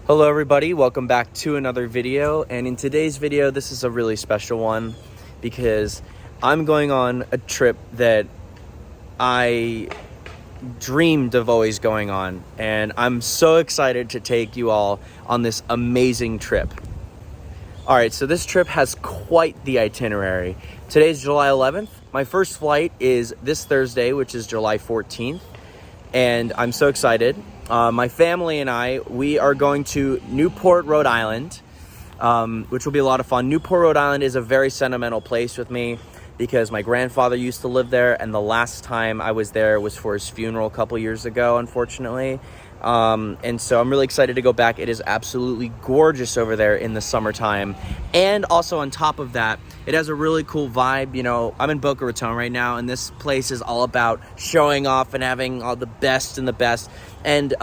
Hello everybody, welcome back to another video, and in today's video this is a really special one because I'm going on a trip that I dreamed of always going on, and I'm so excited to take you all on this amazing trip. Alright, so this trip has quite the itinerary. Today's July 11th. My first flight is this Thursday, which is July 14th, and I'm so excited. My family and we are going to Newport, Rhode Island, which will be a lot of fun. Newport, Rhode Island is a very sentimental place with me because my grandfather used to live there, and the last time I was there was for his funeral a couple years ago, unfortunately. And so I'm really excited to go back. It is absolutely gorgeous over there in the summertime. And also on top of that, it has a really cool vibe. You know, I'm in Boca Raton right now, and this place is all about showing off and having all the best and the best. And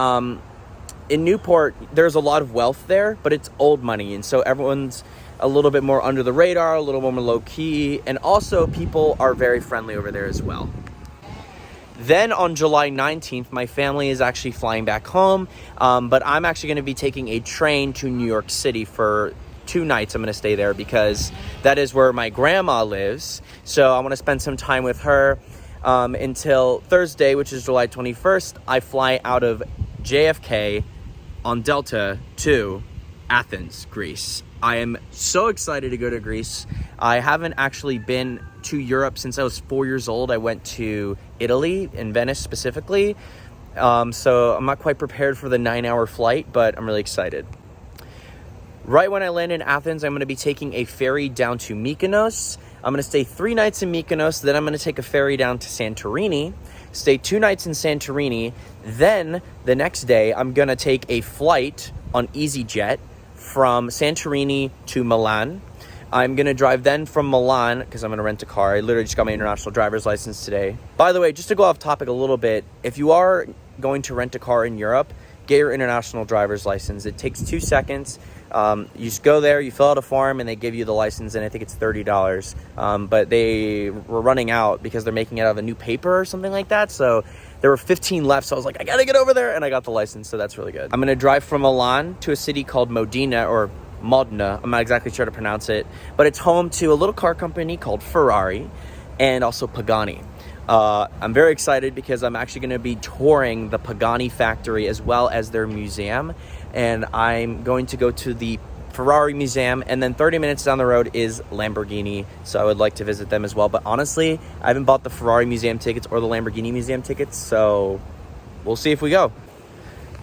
in Newport, there's a lot of wealth there, but it's old money. And so everyone's a little bit more under the radar, a little more low key. And also people are very friendly over there as well. Then on July 19th, my family is actually flying back home, but I'm actually going to be taking a train to New York City for 2 nights. I'm going to stay there because that is where my grandma lives. So I want to spend some time with her until Thursday, which is July 21st. I fly out of JFK on Delta to Athens, Greece. I am so excited to go to Greece. I haven't actually been to Europe since I was 4 years old. I went to Italy, in Venice specifically. So I'm not quite prepared for the 9-hour flight, but I'm really excited. Right when I land in Athens, I'm going to be taking a ferry down to Mykonos. I'm going to stay 3 nights in Mykonos. Then I'm going to take a ferry down to Santorini, stay 2 nights in Santorini. Then the next day, I'm going to take a flight on easyJet from Santorini to Milan. I'm going to drive then from Milan because I'm going to rent a car. I literally just got my international driver's license today. By the way, just to go off topic a little bit, if you are going to rent a car in Europe, get your international driver's license. It takes 2 seconds. You just go there, you fill out a form, and they give you the license, and I think it's $30. But they were running out because they're making it out of a new paper or something like that. So there were 15 left, so I was like, I gotta get over there, and I got the license, so that's really good. I'm gonna drive from Milan to a city called Modena, or Modena. I'm not exactly sure to pronounce it, but it's home to a little car company called Ferrari and also Pagani. I'm very excited because I'm actually going to be touring the Pagani Factory as well as their museum, and I'm going to go to the Ferrari Museum, and then 30 minutes down the road is Lamborghini, so I would like to visit them as well. But honestly, I haven't bought the Ferrari Museum tickets or the Lamborghini Museum tickets, so we'll see if we go.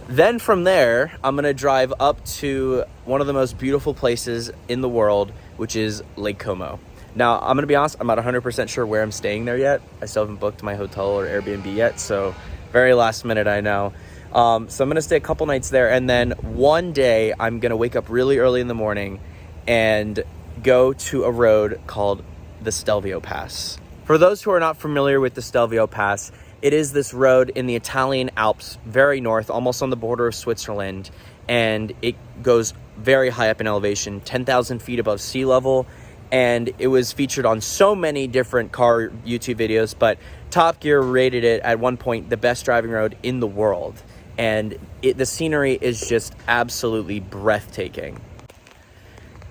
Then from there, I'm going to drive up to one of the most beautiful places in the world, which is Lake Como. Now, I'm going to be honest, I'm not 100% sure where I'm staying there yet. I still haven't booked my hotel or Airbnb yet, so very last minute, I know. So I'm going to stay a couple nights there, and then one day I'm going to wake up really early in the morning and go to a road called the Stelvio Pass. For those who are not familiar with the Stelvio Pass, it is this road in the Italian Alps, very north, almost on the border of Switzerland, and it goes very high up in elevation, 10,000 feet above sea level, and it was featured on so many different car YouTube videos, but Top Gear rated it at one point the best driving road in the world, and the scenery is just absolutely breathtaking.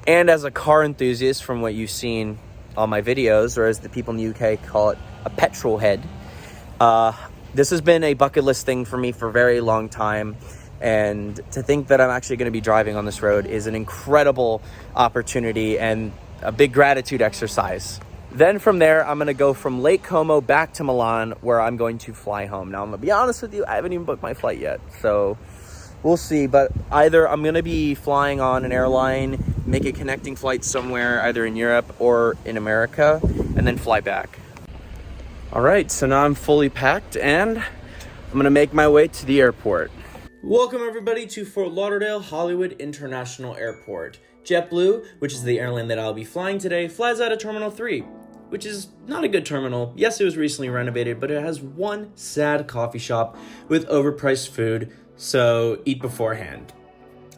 And as a car enthusiast, from what you've seen on my videos, or as the people in the UK call it, a petrol head, this has been a bucket list thing for me for a very long time, and to think that I'm actually going to be driving on this road is an incredible opportunity and a big gratitude exercise. Then from there, I'm going to go from Lake Como back to Milan, where I'm going to fly home. Now, I'm going to be honest with you, I haven't even booked my flight yet, so we'll see. But either I'm going to be flying on an airline, make a connecting flight somewhere, either in Europe or in America, and then fly back. All right, so now I'm fully packed, and I'm going to make my way to the airport. Welcome, everybody, to Fort Lauderdale Hollywood International Airport. JetBlue, which is the airline that I'll be flying today, flies out of Terminal 3, which is not a good terminal. Yes, it was recently renovated, but it has one sad coffee shop with overpriced food, so eat beforehand.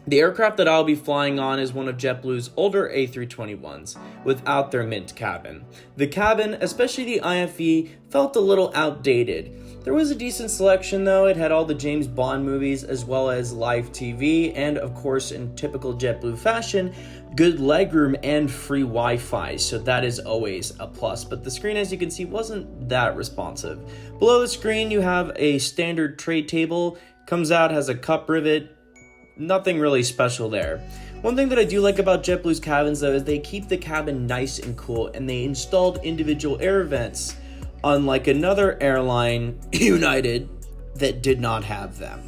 The aircraft that I'll be flying on is one of JetBlue's older A321s, without their mint cabin. The cabin, especially the IFE, felt a little outdated. There was a decent selection though. It had all the James Bond movies as well as live TV, and of course, in typical JetBlue fashion, good legroom and free Wi-Fi, so that is always a plus. But the screen, as you can see, wasn't that responsive. Below the screen, you have a standard tray table, comes out, has a cup rivet. Nothing really special there. One thing that I do like about JetBlue's cabins though is they keep the cabin nice and cool, and they installed individual air vents, unlike another airline, United, that did not have them.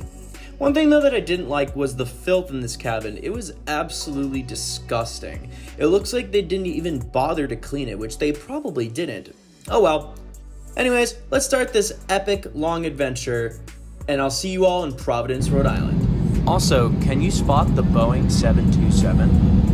One thing though that I didn't like was the filth in this cabin. It was absolutely disgusting. It looks like they didn't even bother to clean it, which they probably didn't. Oh well. Anyways, let's start this epic long adventure, and I'll see you all in Providence, Rhode Island. Also, can you spot the Boeing 727?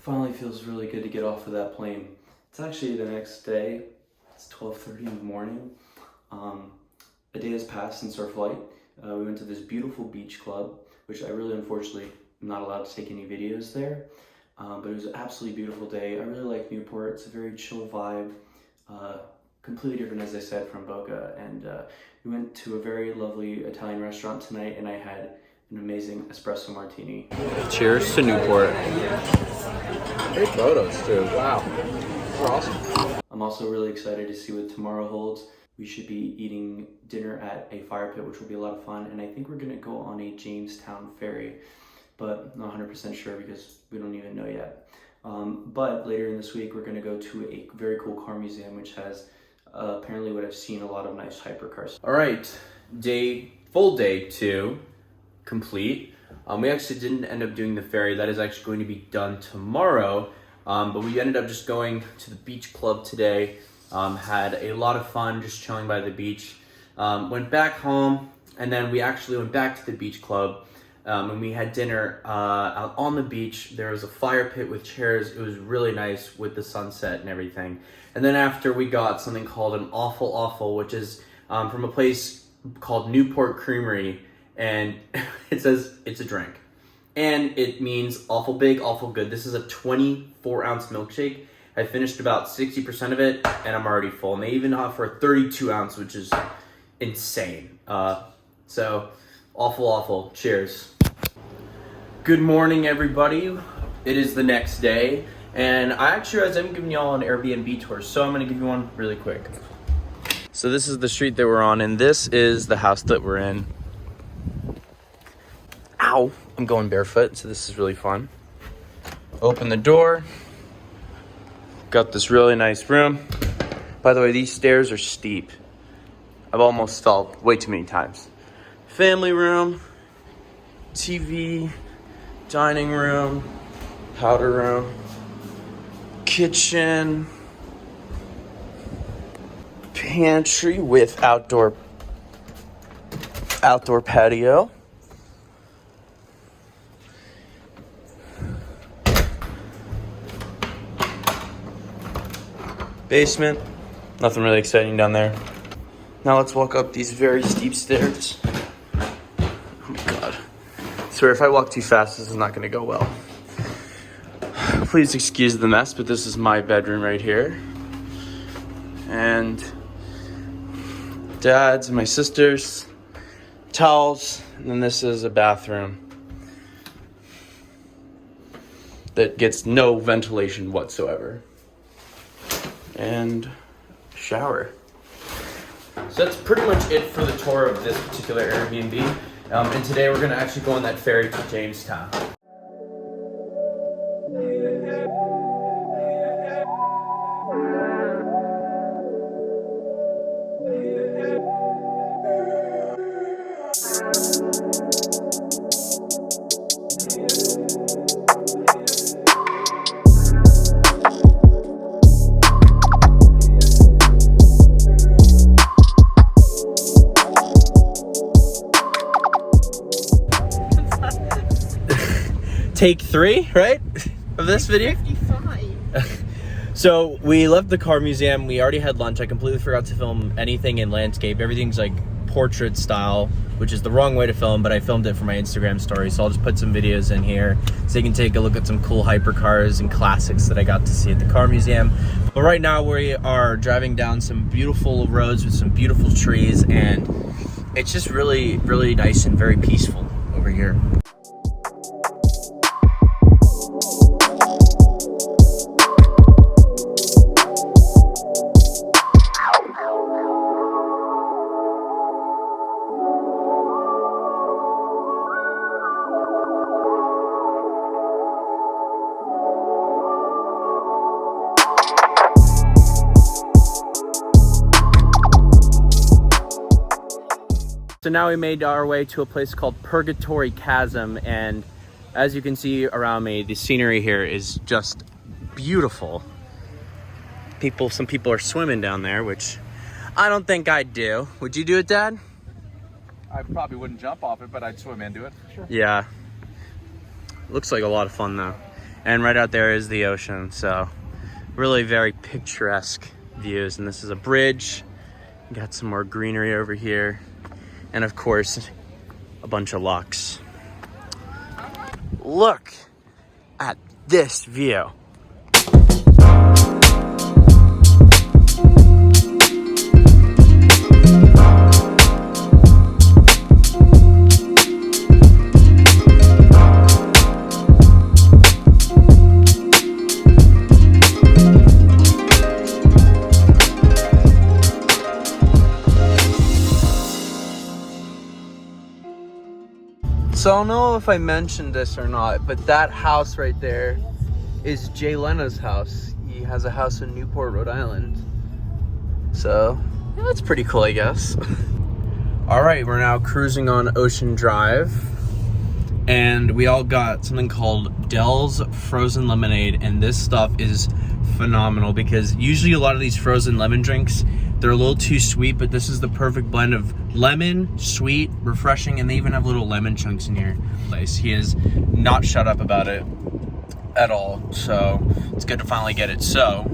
Finally feels really good to get off of that plane. It's actually the next day. It's 12:30 in the morning. A day has passed since our flight. We went to this beautiful beach club, which I really unfortunately am not allowed to take any videos there. But it was an absolutely beautiful day. I really like Newport. It's a very chill vibe. Completely different, as I said, from Boca. And we went to a very lovely Italian restaurant tonight, and I had an amazing espresso martini. Cheers to Newport. Great photos too, wow. They're awesome. I'm also really excited to see what tomorrow holds. We should be eating dinner at a fire pit, which will be a lot of fun. And I think we're gonna go on a Jamestown ferry, but I'm not 100% sure because we don't even know yet. But later in this week, we're gonna go to a very cool car museum, which has apparently what I've seen, a lot of nice hypercars. All right, full day 2 complete. We actually didn't end up doing the ferry. That is actually going to be done tomorrow. But we ended up just going to the beach club today. Had a lot of fun just chilling by the beach. Went back home, and then we actually went back to the beach club. And we had dinner out on the beach. There was a fire pit with chairs. It was really nice with the sunset and everything. And then after, we got something called an Awful Awful, which is from a place called Newport Creamery. And it says it's a drink. And it means awful big, awful good. This is a 24-ounce milkshake. I finished about 60% of it, and I'm already full. And they even offer a 32-ounce, which is insane. So, awful. Cheers. Good morning, everybody. It is the next day. And I actually realized I'm giving y'all an Airbnb tour, so I'm going to give you one really quick. So this is the street that we're on, and this is the house that we're in. Ow! I'm going barefoot, so this is really fun. Open the door. Got this really nice room. By the way, these stairs are steep. I've almost fell way too many times. Family room, TV, dining room, powder room, kitchen, pantry with outdoor patio. Basement, nothing really exciting down there. Now let's walk up these very steep stairs. Oh my God. I swear if I walk too fast, this is not gonna go well. Please Please excuse the mess, but this is my bedroom right here. And Dad's and my sister's, towels, and then this is a bathroom that gets no ventilation whatsoever. And shower. So that's pretty much it for the tour of this particular Airbnb. And today we're gonna actually go on that ferry to Jamestown. Take 3, right, of this video? 55. So we left the car museum. We already had lunch. I completely forgot to film anything in landscape. Everything's like portrait style, which is the wrong way to film, but I filmed it for my Instagram story. So I'll just put some videos in here so you can take a look at some cool hypercars and classics that I got to see at the car museum. But right now we are driving down some beautiful roads with some beautiful trees, and it's just really, really nice and very peaceful over here. So now we made our way to a place called Purgatory Chasm, and as you can see around me, the scenery here is just beautiful. Some people are swimming down there, which I don't think I'd do. Would you do it, Dad? I probably wouldn't jump off it, but I'd swim into it for sure. Yeah. Looks like a lot of fun though. And right out there is the ocean, so really very picturesque views. And this is a bridge. Got some more greenery over here. And of course, a bunch of locks. Look at this view. So I don't know if I mentioned this or not, but that house right there is Jay Leno's house. He has a house in Newport, Rhode Island. So yeah, that's pretty cool, I guess. All right, we're now cruising on Ocean Drive, and we all got something called Dell's Frozen Lemonade, and this stuff is phenomenal because usually a lot of these frozen lemon drinks, they're a little too sweet, but this is the perfect blend of lemon, sweet, refreshing, and they even have little lemon chunks in here. He is not shut up about it at all, so it's good to finally get it. So,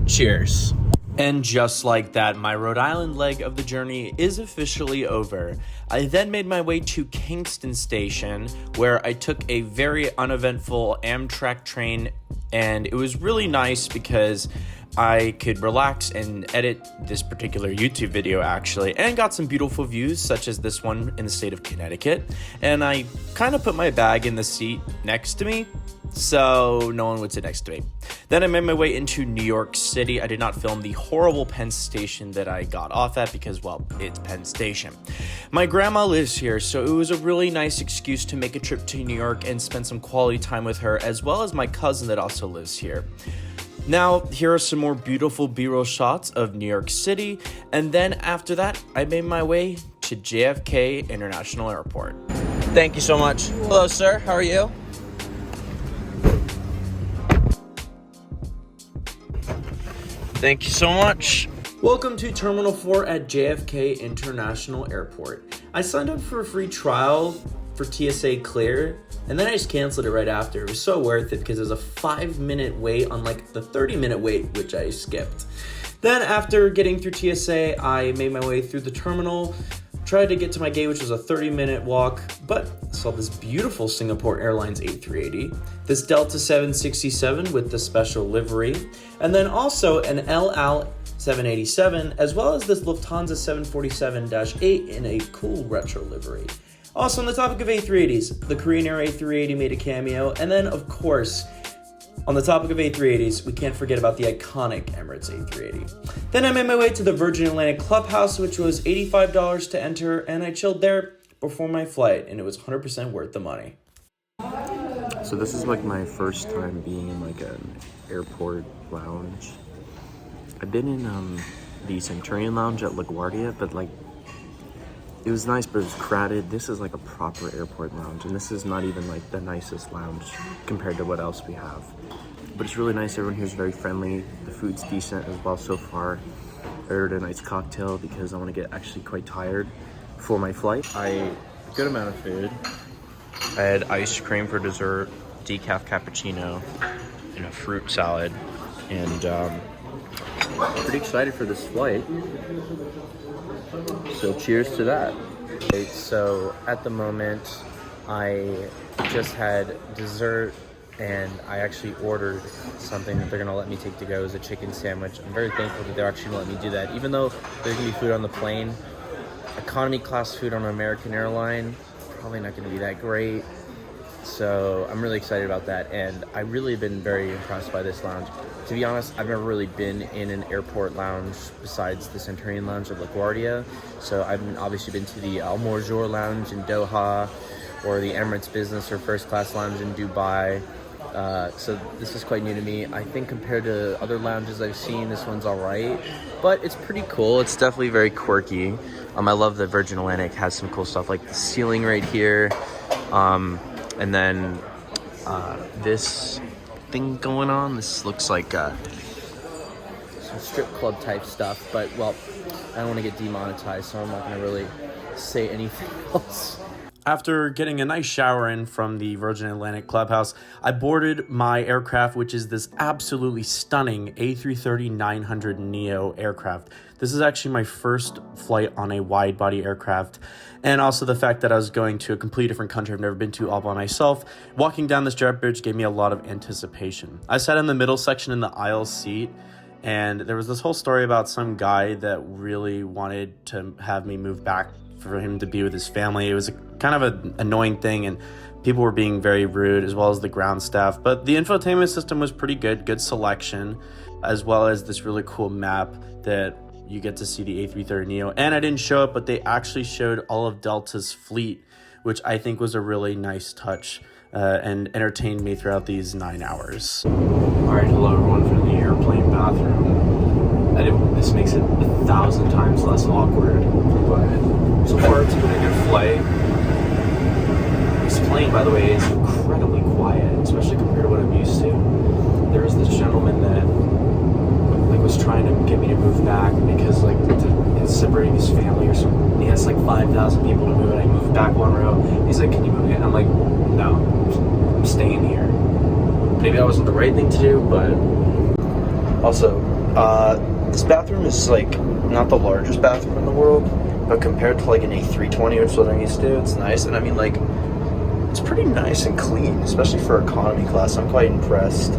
cheers. And just like that, my Rhode Island leg of the journey is officially over. I then made my way to Kingston Station, where I took a very uneventful Amtrak train, and it was really nice because I could relax and edit this particular YouTube video actually, and got some beautiful views such as this one in the state of Connecticut. And I kind of put my bag in the seat next to me so no one would sit next to me. Then I made my way into New York City. I did not film the horrible Penn Station that I got off at because, well, it's Penn Station. My grandma lives here, so it was a really nice excuse to make a trip to New York and spend some quality time with her, as well as my cousin that also lives here. Now, here are some more beautiful B-roll shots of New York City, and then after that, I made my way to JFK International Airport. Thank you so much. Hello, sir. How are you? Thank you so much. Welcome to Terminal 4 at JFK International Airport. I signed up for a free trial for TSA Clear, and then I just canceled it right after. It was so worth it because there's a 5-minute wait on like the 30-minute wait, which I skipped. Then after getting through TSA, I made my way through the terminal, Tried to get to my gate, which was a 30-minute walk, but saw this beautiful Singapore Airlines A380, this Delta 767 with the special livery, and then also an El Al 787, as well as this Lufthansa 747-8 in a cool retro livery. Also, on the topic of A380s, the Korean Air A380 made a cameo, and then, of course, on the topic of A380s, we can't forget about the iconic Emirates A380. Then I made my way to the Virgin Atlantic Clubhouse, which was $85 to enter, and I chilled there before my flight, and it was 100% worth the money. So this is like my first time being in like an airport lounge. I've been in the Santorini lounge at LaGuardia, but like it was nice, but it was crowded. This is like a proper airport lounge, and this is not even like the nicest lounge compared to what else we have. But it's really nice. Everyone here is very friendly. The food's decent as well so far. I ordered a nice cocktail because I want to get actually quite tired for my flight. I ate a good amount of food. I had ice cream for dessert, decaf cappuccino, and a fruit salad. And pretty excited for this flight. So cheers to that. Okay, so at the moment, I just had dessert, and I actually ordered something that they're gonna let me take to go as a chicken sandwich. I'm very thankful that they're actually gonna let me do that. Even though there's gonna be food on the plane, economy class food on an American airline, probably not gonna be that great. So I'm really excited about that, and I've really been very impressed by this lounge. To be honest, I've never really been in an airport lounge besides the Santorini lounge at LaGuardia. So I've obviously been to the Al Morjour lounge in Doha, or the Emirates Business or First Class lounge in Dubai. So this is quite new to me. I think compared to other lounges I've seen, this one's all right, but it's pretty cool. It's definitely very quirky. I love that Virgin Atlantic has some cool stuff like the ceiling right here. And then this thing going on, this looks like some strip club type stuff, but well, I don't want to get demonetized, so I'm not going to really say anything else. After getting a nice shower in from the Virgin Atlantic Clubhouse, I boarded my aircraft, which is this absolutely stunning A330-900neo aircraft. This is actually my first flight on a wide-body aircraft, and also the fact that I was going to a completely different country I've never been to all by myself. Walking down this jet bridge gave me a lot of anticipation. I sat in the middle section in the aisle seat, and there was this whole story about some guy that really wanted to have me move back for him to be with his family. It was kind of an annoying thing, and people were being very rude, as well as the ground staff. But the infotainment system was pretty good selection, as well as this really cool map that you get to see the A330neo. And I didn't show it, but they actually showed all of Delta's fleet, which I think was a really nice touch and entertained me throughout these 9 hours. All right, hello everyone from the airplane bathroom. This makes it 1,000 times less awkward, but so far it's been a good flight. This plane, by the way, is incredibly quiet, especially compared to what I'm used to. There was this gentleman that was trying to get me to move back because it's separating his family or something. He has 5,000 people to move, and I moved back one row. He's like, "Can you move it?" And I'm like, "No, I'm staying here." Maybe that wasn't the right thing to do, but also, this bathroom is not the largest bathroom in the world, but compared to an A320, which is what I'm used to, it's nice. And I mean, it's pretty nice and clean, especially for economy class. I'm quite impressed.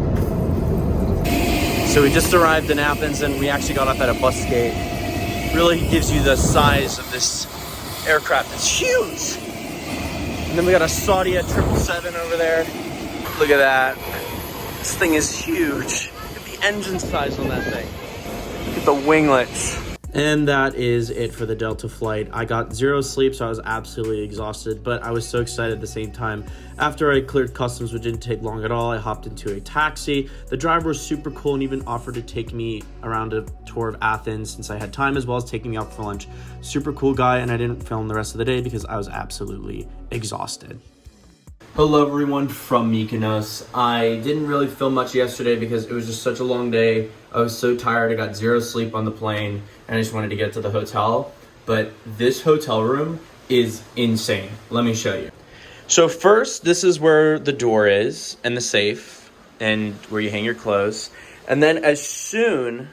So we just arrived in Athens, and we actually got off at a bus gate. Really gives you the size of this aircraft. It's huge. And then we got a Saudia 777 over there. Look at that. This thing is huge. Look at the engine size on that thing. Look at the winglets. And that is it for the Delta flight. I got zero sleep, so I was absolutely exhausted, but I was so excited at the same time. After I cleared customs, which didn't take long at all, I hopped into a taxi. The driver was super cool and even offered to take me around a tour of Athens since I had time, as well as taking me out for lunch. Super cool guy, and I didn't film the rest of the day because I was absolutely exhausted. Hello everyone from Mykonos. I didn't really film much yesterday because it was just such a long day. I was so tired, I got zero sleep on the plane, and I just wanted to get to the hotel. But this hotel room is insane. Let me show you. So first, this is where the door is, and the safe, and where you hang your clothes. And then as soon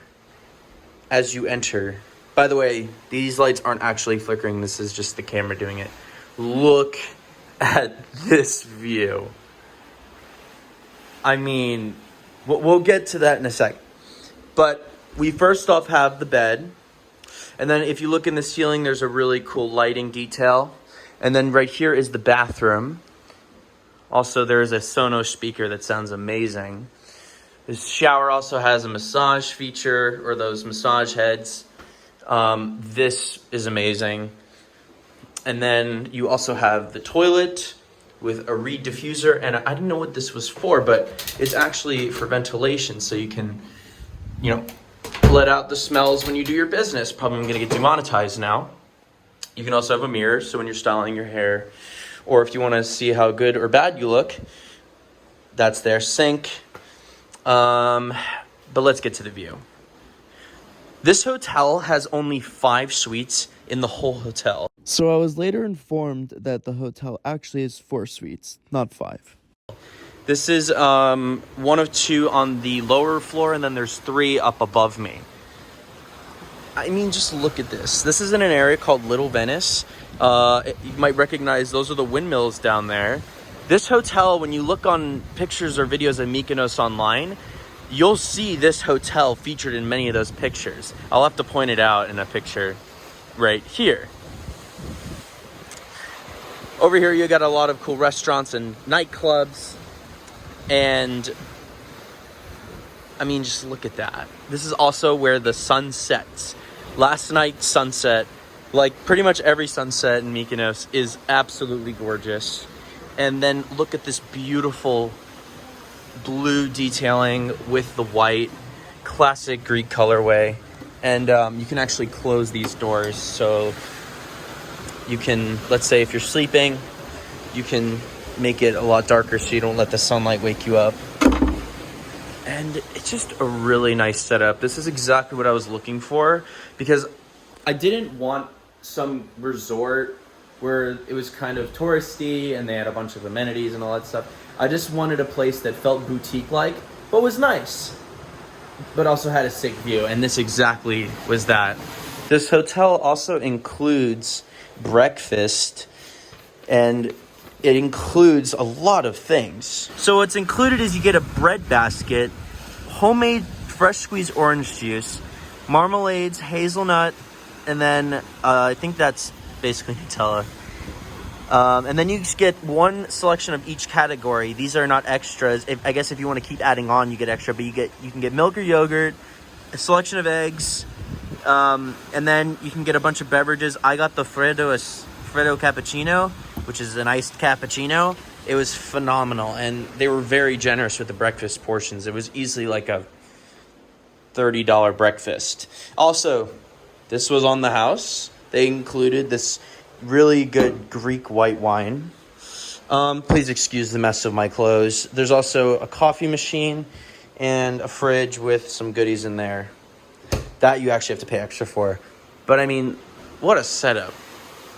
as you enter By the way, these lights aren't actually flickering. This is just the camera doing it. Look at this view. I mean, we'll get to that in a sec. But we first off have the bed. And then if you look in the ceiling, there's a really cool lighting detail. And then right here is the bathroom. Also, there's a Sonos speaker that sounds amazing. This shower also has a massage feature, or those massage heads. This is amazing. And then you also have the toilet with a reed diffuser. And I didn't know what this was for, but it's actually for ventilation. So you can, you know, let out the smells when you do your business. Probably I'm gonna get demonetized now. You can also have a mirror, so when you're styling your hair, or if you wanna see how good or bad you look, that's their sink. But let's get to the view. This hotel has only 5 suites in the whole hotel. So I was later informed that the hotel actually has 4 suites, not 5. This is one of 2 on the lower floor, and then there's 3 up above me. I mean, just look at this. This is in an area called Little Venice. You might recognize those are the windmills down there. This hotel, when you look on pictures or videos of Mykonos online, you'll see this hotel featured in many of those pictures. I'll have to point it out in a picture right here. Over here, you got a lot of cool restaurants and nightclubs. And I mean, just look at that. This is also where the sun sets. Last night's sunset, like pretty much every sunset in Mykonos, is absolutely gorgeous. And then look at this beautiful blue detailing with the white, classic Greek colorway. And you can actually close these doors, so you can, let's say if you're sleeping, you can make it a lot darker so you don't let the sunlight wake you up. And it's just a really nice setup. This is exactly what I was looking for, because I didn't want some resort where it was kind of touristy and they had a bunch of amenities and all that stuff. I just wanted a place that felt boutique-like, but was nice, but also had a sick view, and this exactly was that. This hotel also includes breakfast, and it includes a lot of things. So what's included is you get a bread basket, homemade fresh squeezed orange juice, marmalades, hazelnut, and then I think that's basically Nutella. And then you just get one selection of each category. These are not extras. I guess if you want to keep adding on, you get extra, but you can get milk or yogurt, a selection of eggs, and then you can get a bunch of beverages. I got the Freddo cappuccino, which is an iced cappuccino. It was phenomenal, and they were very generous with the breakfast portions. It was easily like a $30 breakfast. Also, this was on the house. They included this really good Greek white wine. Please excuse the mess of my clothes. There's also a coffee machine and a fridge with some goodies in there that you actually have to pay extra for. But I mean, what a setup,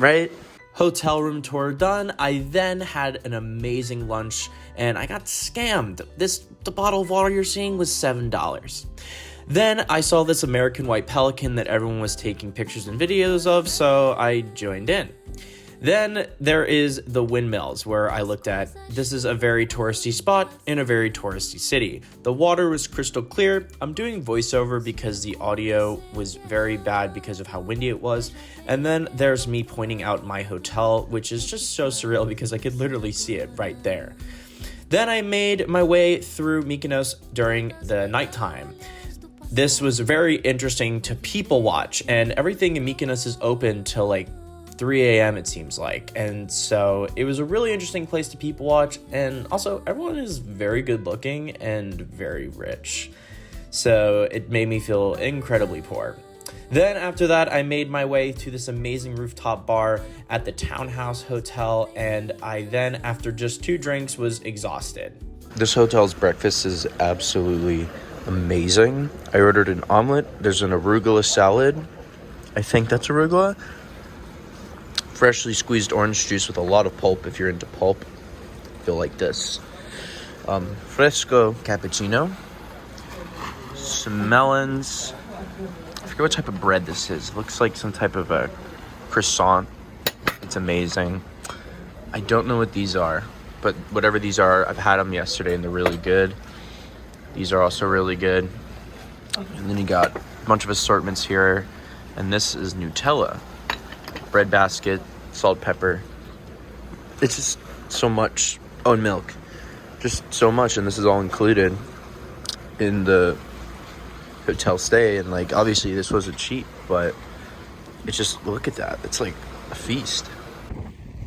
right? Hotel room tour done. I then had an amazing lunch and I got scammed. The bottle of water you're seeing was $7. Then I saw this American white pelican that everyone was taking pictures and videos of, so I joined in. Then there is the windmills, where I looked at. This is a very touristy spot in a very touristy city. The water was crystal clear. I'm doing voiceover because the audio was very bad because of how windy it was. And then there's me pointing out my hotel, which is just so surreal because I could literally see it right there. Then I made my way through Mykonos during the nighttime. This was very interesting to people watch, and everything in Mykonos is open till like 3 a.m. it seems like. And so it was a really interesting place to people watch, and also everyone is very good looking and very rich. So it made me feel incredibly poor. Then after that, I made my way to this amazing rooftop bar at the Townhouse Hotel, and I then, after just 2 drinks, was exhausted. This hotel's breakfast is absolutely amazing. I ordered an omelet. There's an arugula salad. I think that's arugula. Freshly squeezed orange juice with a lot of pulp. If you're into pulp, you'll like this. Fresco cappuccino. Some melons. I forget what type of bread this is. It looks like some type of a croissant. It's amazing. I don't know what these are, but whatever these are, I've had them yesterday and they're really good. These are also really good. And then you got a bunch of assortments here. And this is Nutella. Bread basket, salt, pepper. It's just so much. Oh, and milk. Just so much, and this is all included in the hotel stay. And like, obviously this wasn't cheap, but it's just, look at that. It's like a feast.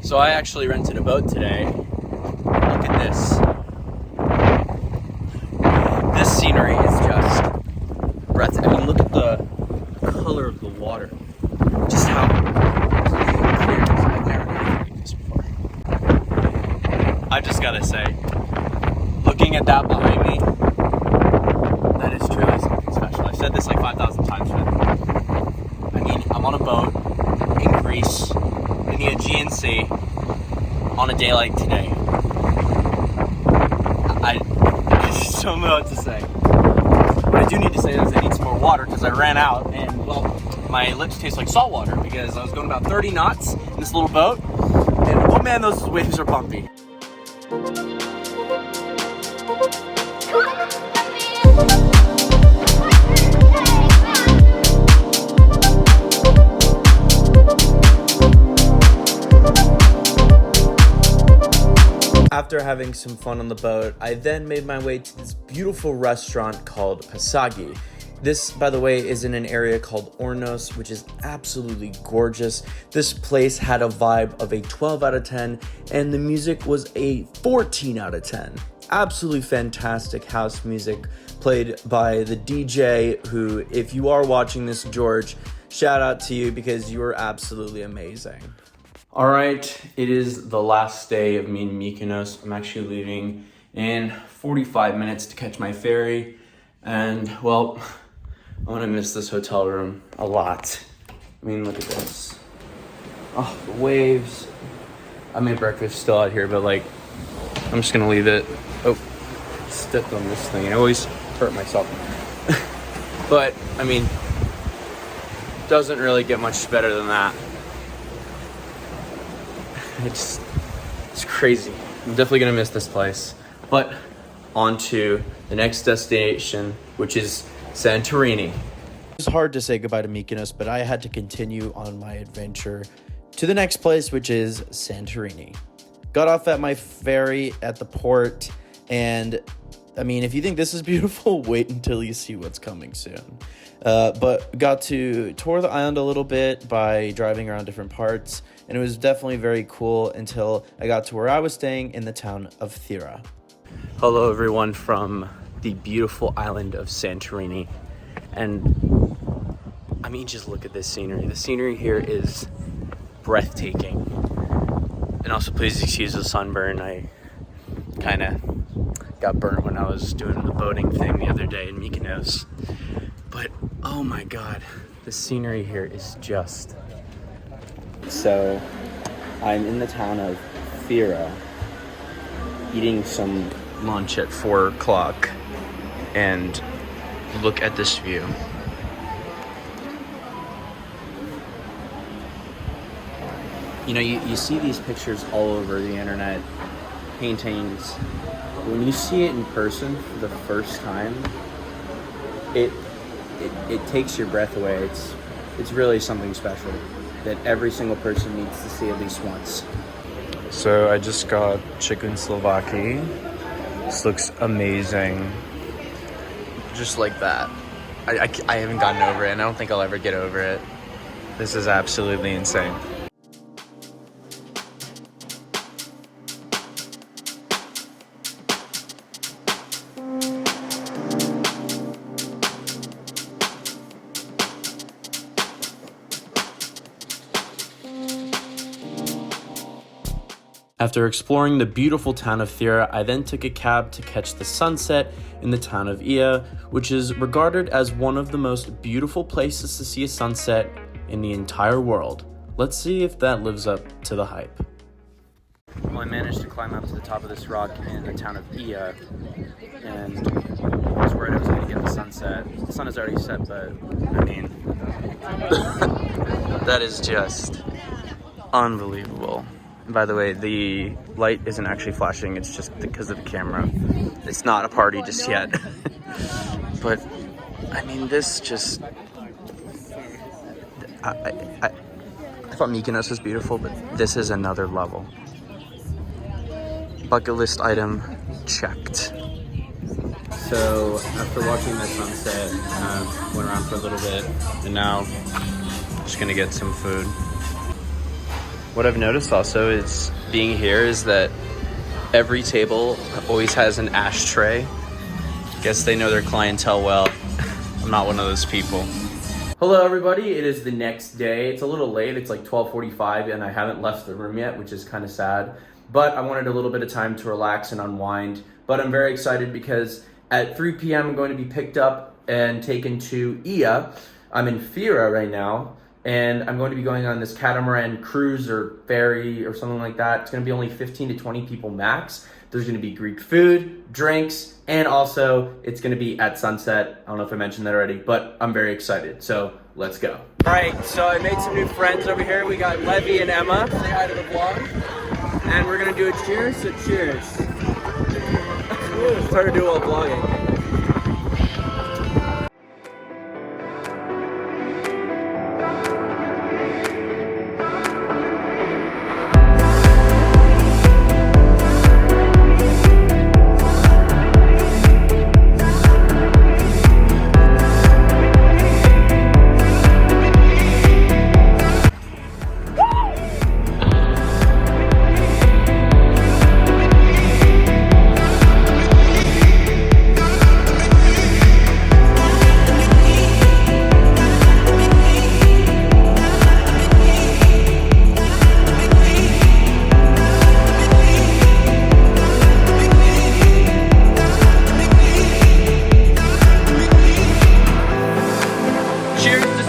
So I actually rented a boat today. Look at this. This scenery is just breathtaking. I mean, look at the color of the water. Just how clear it is. I've never been able to do this before. I just gotta say, looking at that behind me, that is truly something special. I've said this like 5,000 times, but I mean, I'm on a boat in Greece, in the Aegean Sea, on a day like today. I just don't know what to say. What I do need to say is I need some more water because I ran out, and well, my lips taste like salt water because I was going about 30 knots in this little boat, and oh man, those waves are bumpy. After having some fun on the boat, I then made my way to this beautiful restaurant called Pasagi. This, by the way, is in an area called Ornos, which is absolutely gorgeous. This place had a vibe of a 12 out of 10, and the music was a 14 out of 10. Absolutely fantastic house music played by the DJ, who, if you are watching this, George, shout out to you because you are absolutely amazing. All right, it is the last day of me in Mykonos. I'm actually leaving in 45 minutes to catch my ferry. And, well, I'm gonna miss this hotel room a lot. I mean, look at this. Oh, the waves. I made breakfast still out here, but like, I'm just gonna leave it. Oh, stepped on this thing. I always hurt myself. But, I mean, doesn't really get much better than that. It's crazy. I'm definitely gonna miss this place. But on to the next destination, which is Santorini. It's hard to say goodbye to Mykonos, but I had to continue on my adventure to the next place, which is Santorini. Got off at my ferry at the port, and I mean, if you think this is beautiful, wait until you see what's coming soon. But got to tour the island a little bit by driving around different parts, and it was definitely very cool until I got to where I was staying in the town of Thera. Hello everyone from the beautiful island of Santorini, and I mean, just look at this scenery. The scenery here is breathtaking. And also, please excuse the sunburn. I kind of got burnt when I was doing the boating thing the other day in Mykonos. But oh my god, the scenery here is just... So I'm in the town of Thera eating some lunch at 4 o'clock, and look at this view. You know, you see these pictures all over the internet, paintings. When you see it in person for the first time, it takes your breath away. It's really something special that every single person needs to see at least once. So I just got chicken Slovaki. This looks amazing. Just like that. I haven't gotten over it, and I don't think I'll ever get over it. This is absolutely insane. After exploring the beautiful town of Thera, I then took a cab to catch the sunset in the town of Ia, which is regarded as one of the most beautiful places to see a sunset in the entire world. Let's see if that lives up to the hype. Well, I managed to climb up to the top of this rock in the town of Ia, and it's right, I was gonna get the sunset. The sun is already set, but I mean, that is just unbelievable. And by the way, the light isn't actually flashing, it's just because of the camera. It's not a party just yet. But, I mean, this just... I thought Mykonos was beautiful, but this is another level. Bucket list item checked. So, after watching the sunset, went around for a little bit, and now just gonna get some food. What I've noticed also is being here is that every table always has an ashtray. Guess they know their clientele well. I'm not one of those people. Hello everybody, it is the next day. It's a little late, it's like 12:45 and I haven't left the room yet, which is kind of sad. But I wanted a little bit of time to relax and unwind. But I'm very excited because at 3 p.m. I'm going to be picked up and taken to Ia. I'm in Fira right now. And I'm going to be going on this catamaran cruise or ferry or something like that. It's going to be only 15 to 20 people max. There's going to be Greek food, drinks, and also it's going to be at sunset. I don't know if I mentioned that already, but I'm very excited. So let's go. All right, so I made some new friends over here. We got Levy and Emma. Say hi to the vlog. And we're going to do a cheers, so cheers. It's hard to do while vlogging.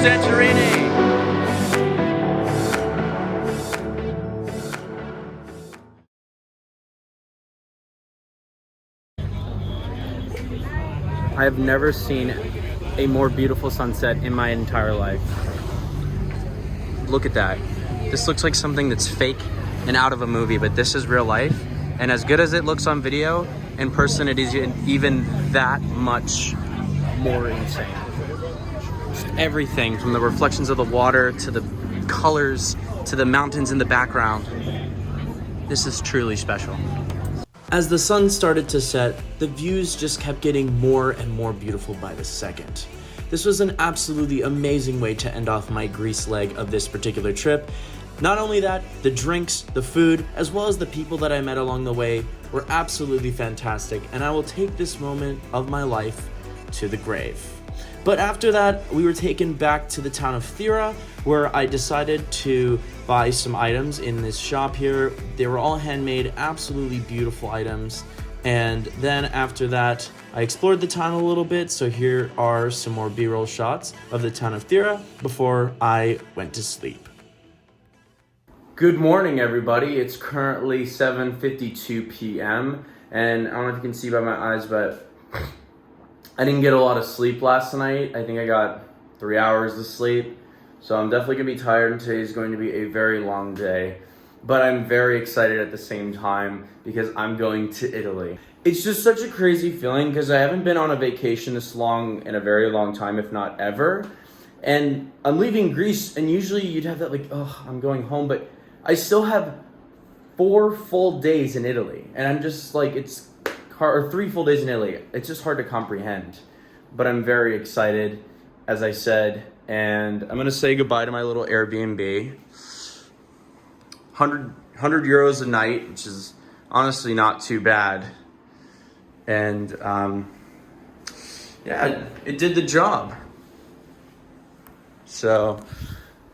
Santorini! I have never seen a more beautiful sunset in my entire life. Look at that. This looks like something that's fake and out of a movie, but this is real life. And as good as it looks on video, in person it is even that much more insane. Everything from the reflections of the water to the colors to the mountains in the background. This is truly special. As the sun started to set, the views just kept getting more and more beautiful by the second. This was an absolutely amazing way to end off my Greece leg of this particular trip. Not only that, the drinks, the food, as well as the people that I met along the way were absolutely fantastic, and I will take this moment of my life to the grave. But after that, we were taken back to the town of Thera, where I decided to buy some items in this shop here. They were all handmade, absolutely beautiful items. And then after that, I explored the town a little bit, so here are some more B-roll shots of the town of Thera before I went to sleep. Good morning, everybody. It's currently 7:52 p.m. and I don't know if you can see by my eyes, but I didn't get a lot of sleep last night. I think I got 3 hours of sleep. So I'm definitely gonna be tired, and today is going to be a very long day. But I'm very excited at the same time because I'm going to Italy. It's just such a crazy feeling because I haven't been on a vacation this long in a very long time, if not ever. And I'm leaving Greece, and usually you'd have that like, oh, I'm going home, but I still have 4 full days in Italy. And I'm just like, it's hard, or 3 full days in Italy. It's just hard to comprehend. But I'm very excited, as I said, and I'm gonna say goodbye to my little Airbnb. 100 euros a night, which is honestly not too bad. And yeah, it did the job. So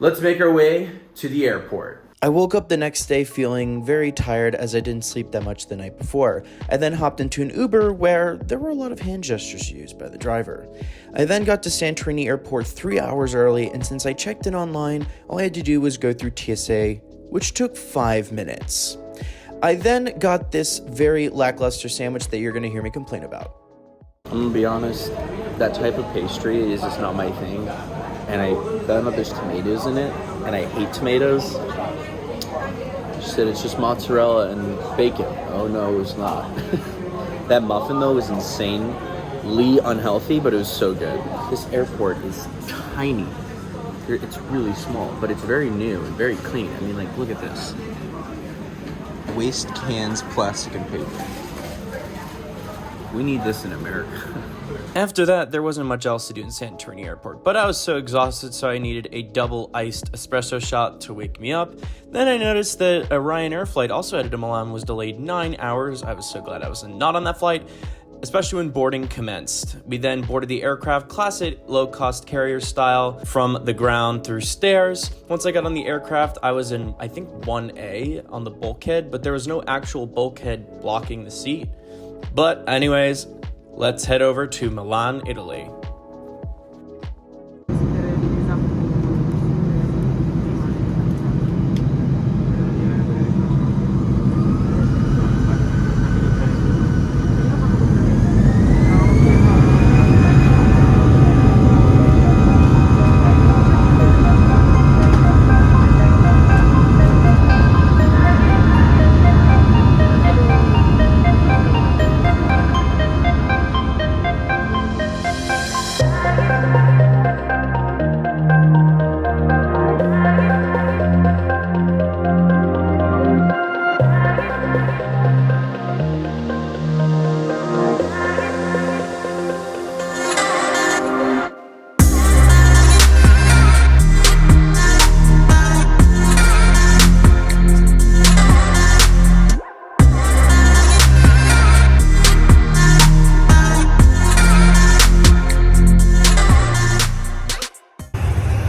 let's make our way to the airport. I woke up the next day feeling very tired as I didn't sleep that much the night before. I then hopped into an Uber where there were a lot of hand gestures used by the driver. I then got to Santorini airport 3 hours early, and since I checked in online, all I had to do was go through TSA, which took 5 minutes. I then got this very lackluster sandwich that you're going to hear me complain about. I'm gonna be honest, that type of pastry is just not my thing. And I found out there's tomatoes in it, and I hate tomatoes. She said it's just mozzarella and bacon. Oh no, it was not. That muffin though was insanely unhealthy, but it was so good. This airport is tiny. It's really small, but it's very new and very clean. I mean, like, look at this. Waste cans, plastic, and paper. We need this in America. After that, there wasn't much else to do in Santorini Airport, but I was so exhausted, so I needed a double iced espresso shot to wake me up. Then I noticed that a Ryanair flight also headed to Milan was delayed 9 hours. I was so glad I was not on that flight, especially when boarding commenced. We then boarded the aircraft classic low-cost carrier style from the ground through stairs. Once I got on the aircraft, I was in, I think, 1A on the bulkhead, but there was no actual bulkhead blocking the seat. But anyways, let's head over to Milan, Italy.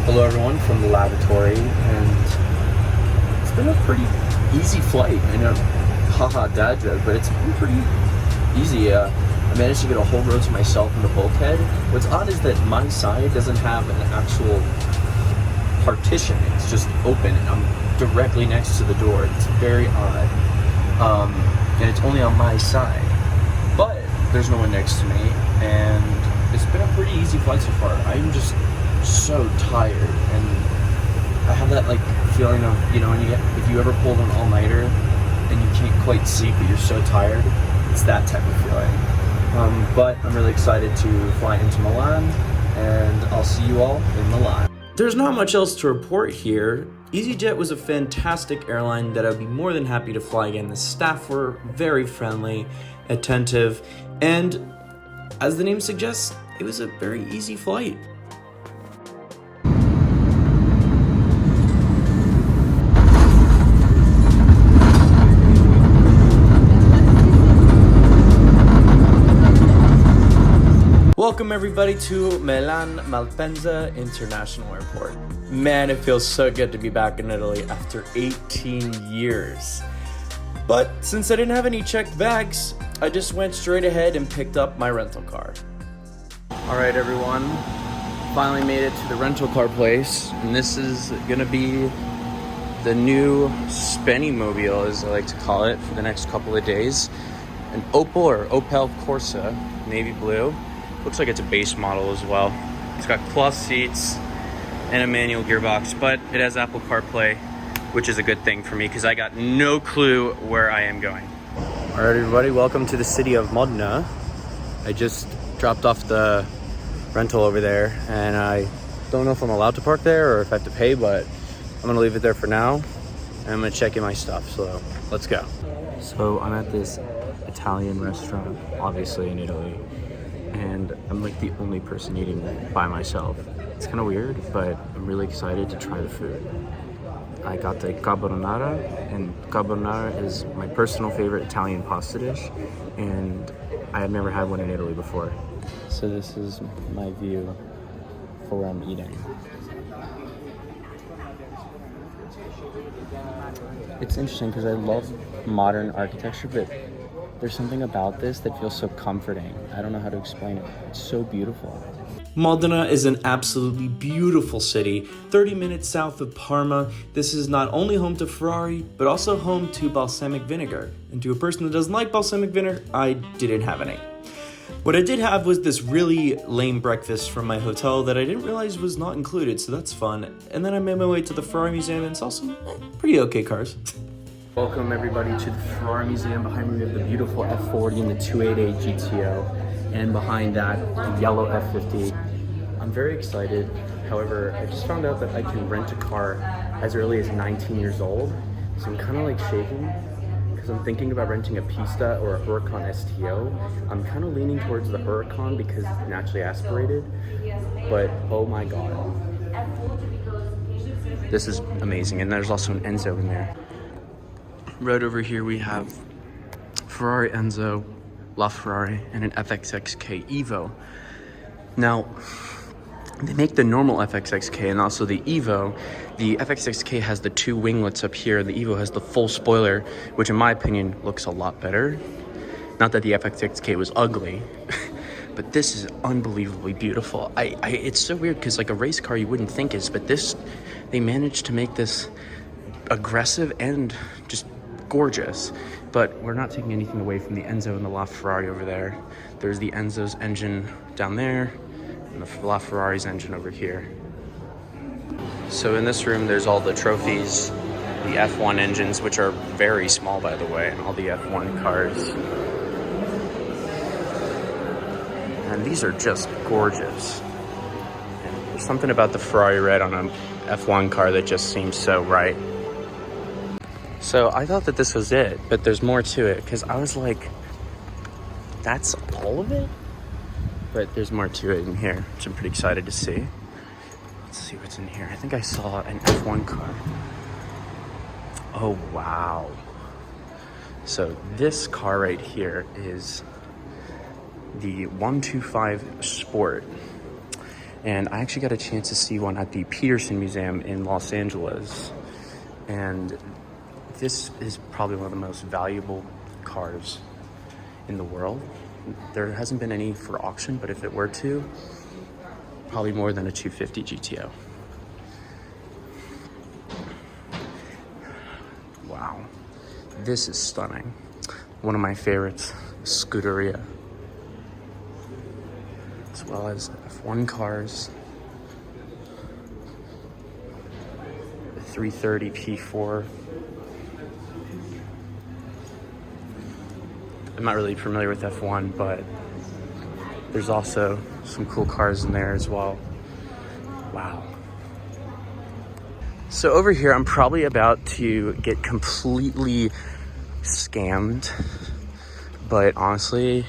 Hello everyone from the lavatory, and it's been a pretty easy flight. I know, haha, dad joke, but it's been pretty easy. I managed to get a whole row to myself in the bulkhead. What's odd is that my side doesn't have an actual partition. It's just open, and I'm directly next to the door. It's very odd, and it's only on my side. But there's no one next to me, and it's been a pretty easy flight so far. I'm just so tired, and I have that like feeling of, you know, when if you ever pulled an all-nighter and you can't quite sleep but you're so tired, it's that type of feeling. But I'm really excited to fly into Milan, and I'll see you all in Milan. There's not much else to report here. easyJet was a fantastic airline that I'd be more than happy to fly again. The staff were very friendly, attentive, and as the name suggests, it was a very easy flight. Welcome everybody to Milan Malpensa International Airport. Man, it feels so good to be back in Italy after 18 years. But since I didn't have any checked bags, I just went straight ahead and picked up my rental car. Alright everyone, finally made it to the rental car place, and this is gonna be the new Spenny-mobile, as I like to call it, for the next couple of days. An Opel Corsa, navy blue. Looks like it's a base model as well. It's got cloth seats and a manual gearbox, but it has Apple CarPlay, which is a good thing for me because I got no clue where I am going. All right, everybody, welcome to the city of Modena. I just dropped off the rental over there, and I don't know if I'm allowed to park there or if I have to pay, but I'm gonna leave it there for now, and I'm gonna check in my stuff, so let's go. So I'm at this Italian restaurant, obviously in Italy, and I'm like the only person eating by myself. It's kind of weird, but I'm really excited to try the food. I got the carbonara, and carbonara is my personal favorite Italian pasta dish, and I have never had one in Italy before. So this is my view for where I'm eating. It's interesting because I love modern architecture, but there's something about this that feels so comforting. I don't know how to explain it. It's so beautiful. Modena is an absolutely beautiful city, 30 minutes south of Parma. This is not only home to Ferrari, but also home to balsamic vinegar. And to a person that doesn't like balsamic vinegar, I didn't have any. What I did have was this really lame breakfast from my hotel that I didn't realize was not included, so that's fun. And then I made my way to the Ferrari Museum and saw some pretty okay cars. Welcome everybody to the Ferrari Museum. Behind me we have the beautiful F40 and the 288 GTO, and behind that the yellow F50. I'm very excited. However, I just found out that I can rent a car as early as 19 years old, so I'm kind of like shaking because I'm thinking about renting a Pista or a Huracan STO. I'm kind of leaning towards the Huracan because it's naturally aspirated, but oh my god, this is amazing. And there's also an Enzo in there. Right over here we have Ferrari Enzo, LaFerrari, and an FXXK Evo. Now, they make the normal FXXK and also the Evo. The FXXK has the two winglets up here, and the Evo has the full spoiler, which in my opinion looks a lot better. Not that the FXXK was ugly, but this is unbelievably beautiful. It's so weird because like a race car you wouldn't think is, but this, they managed to make this aggressive and just gorgeous. But we're not taking anything away from the Enzo and the LaFerrari over there. There's the Enzo's engine down there, and the LaFerrari's engine over here. So in this room, there's all the trophies, the F1 engines, which are very small, by the way, and all the F1 cars. And these are just gorgeous. And there's something about the Ferrari red on an F1 car that just seems so right. So I thought that this was it, but there's more to it, because I was like, that's all of it? But there's more to it in here, which I'm pretty excited to see. Let's see what's in here. I think I saw an F1 car. Oh, wow. So this car right here is the 125 Sport. And I actually got a chance to see one at the Peterson Museum in Los Angeles. And this is probably one of the most valuable cars in the world. There hasn't been any for auction, but if it were to, probably more than a 250 GTO. Wow, this is stunning. One of my favorites, Scuderia, as well as F1 cars, the 330 P4. I'm not really familiar with F1, but there's also some cool cars in there as well. Wow. So over here, I'm probably about to get completely scammed, but honestly,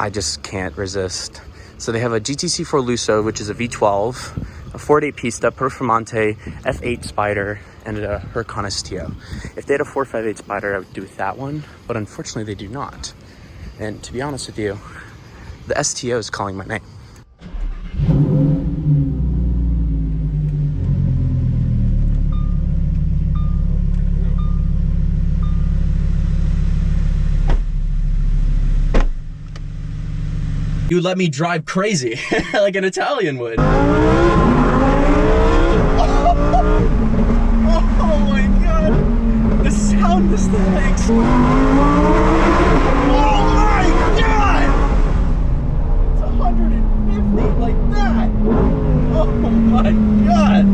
I just can't resist. So they have a GTC4 Lusso, which is a V12, a 4.8 Pista, Performante, F8 Spider, and a Huracan STO. If they had a 458 Spider, I would do with that one, but unfortunately they do not. And to be honest with you, the STO is calling my name. You let me drive crazy, like an Italian would. Oh my god! The sound this thing makes! Oh my god! It's 150 like that! Oh my god!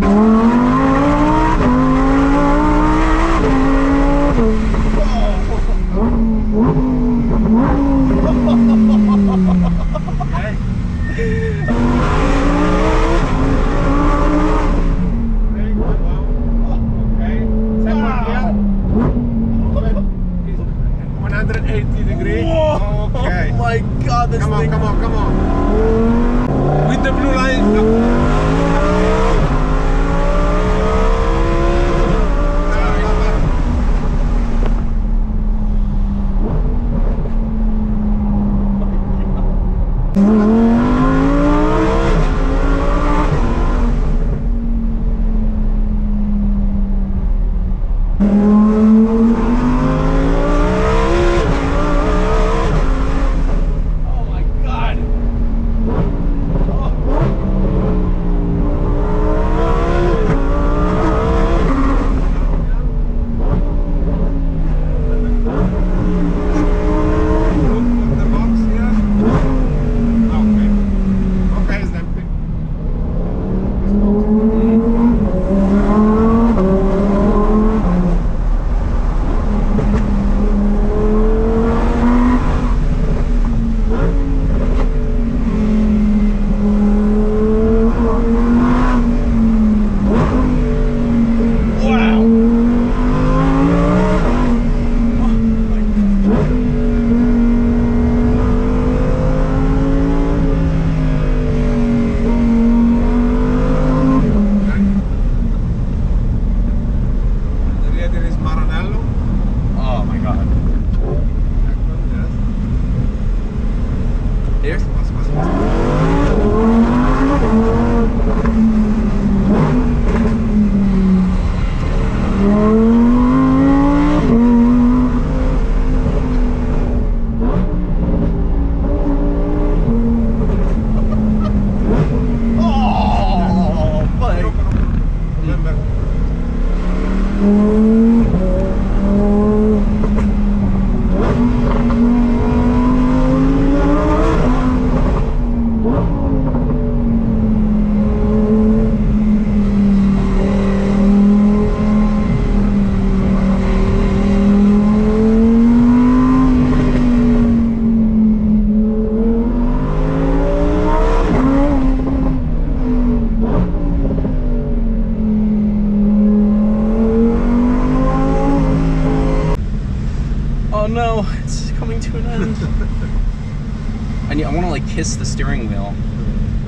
kiss the steering wheel.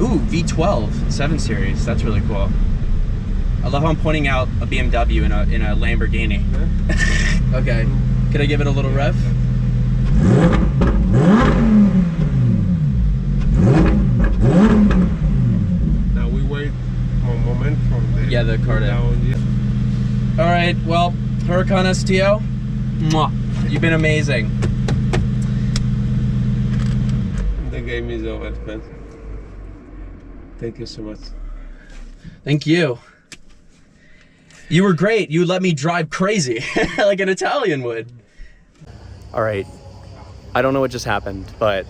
Ooh, V12 7 Series. That's really cool. I love how I'm pointing out a BMW in a Lamborghini. Okay, can I give it a little rev? Now we wait one moment for the car to. All right, well, Huracan STO, mwah, you've been amazing. The game is over, man. Thank you so much. Thank you. You were great. You let me drive crazy like an Italian would. All right. I don't know what just happened, but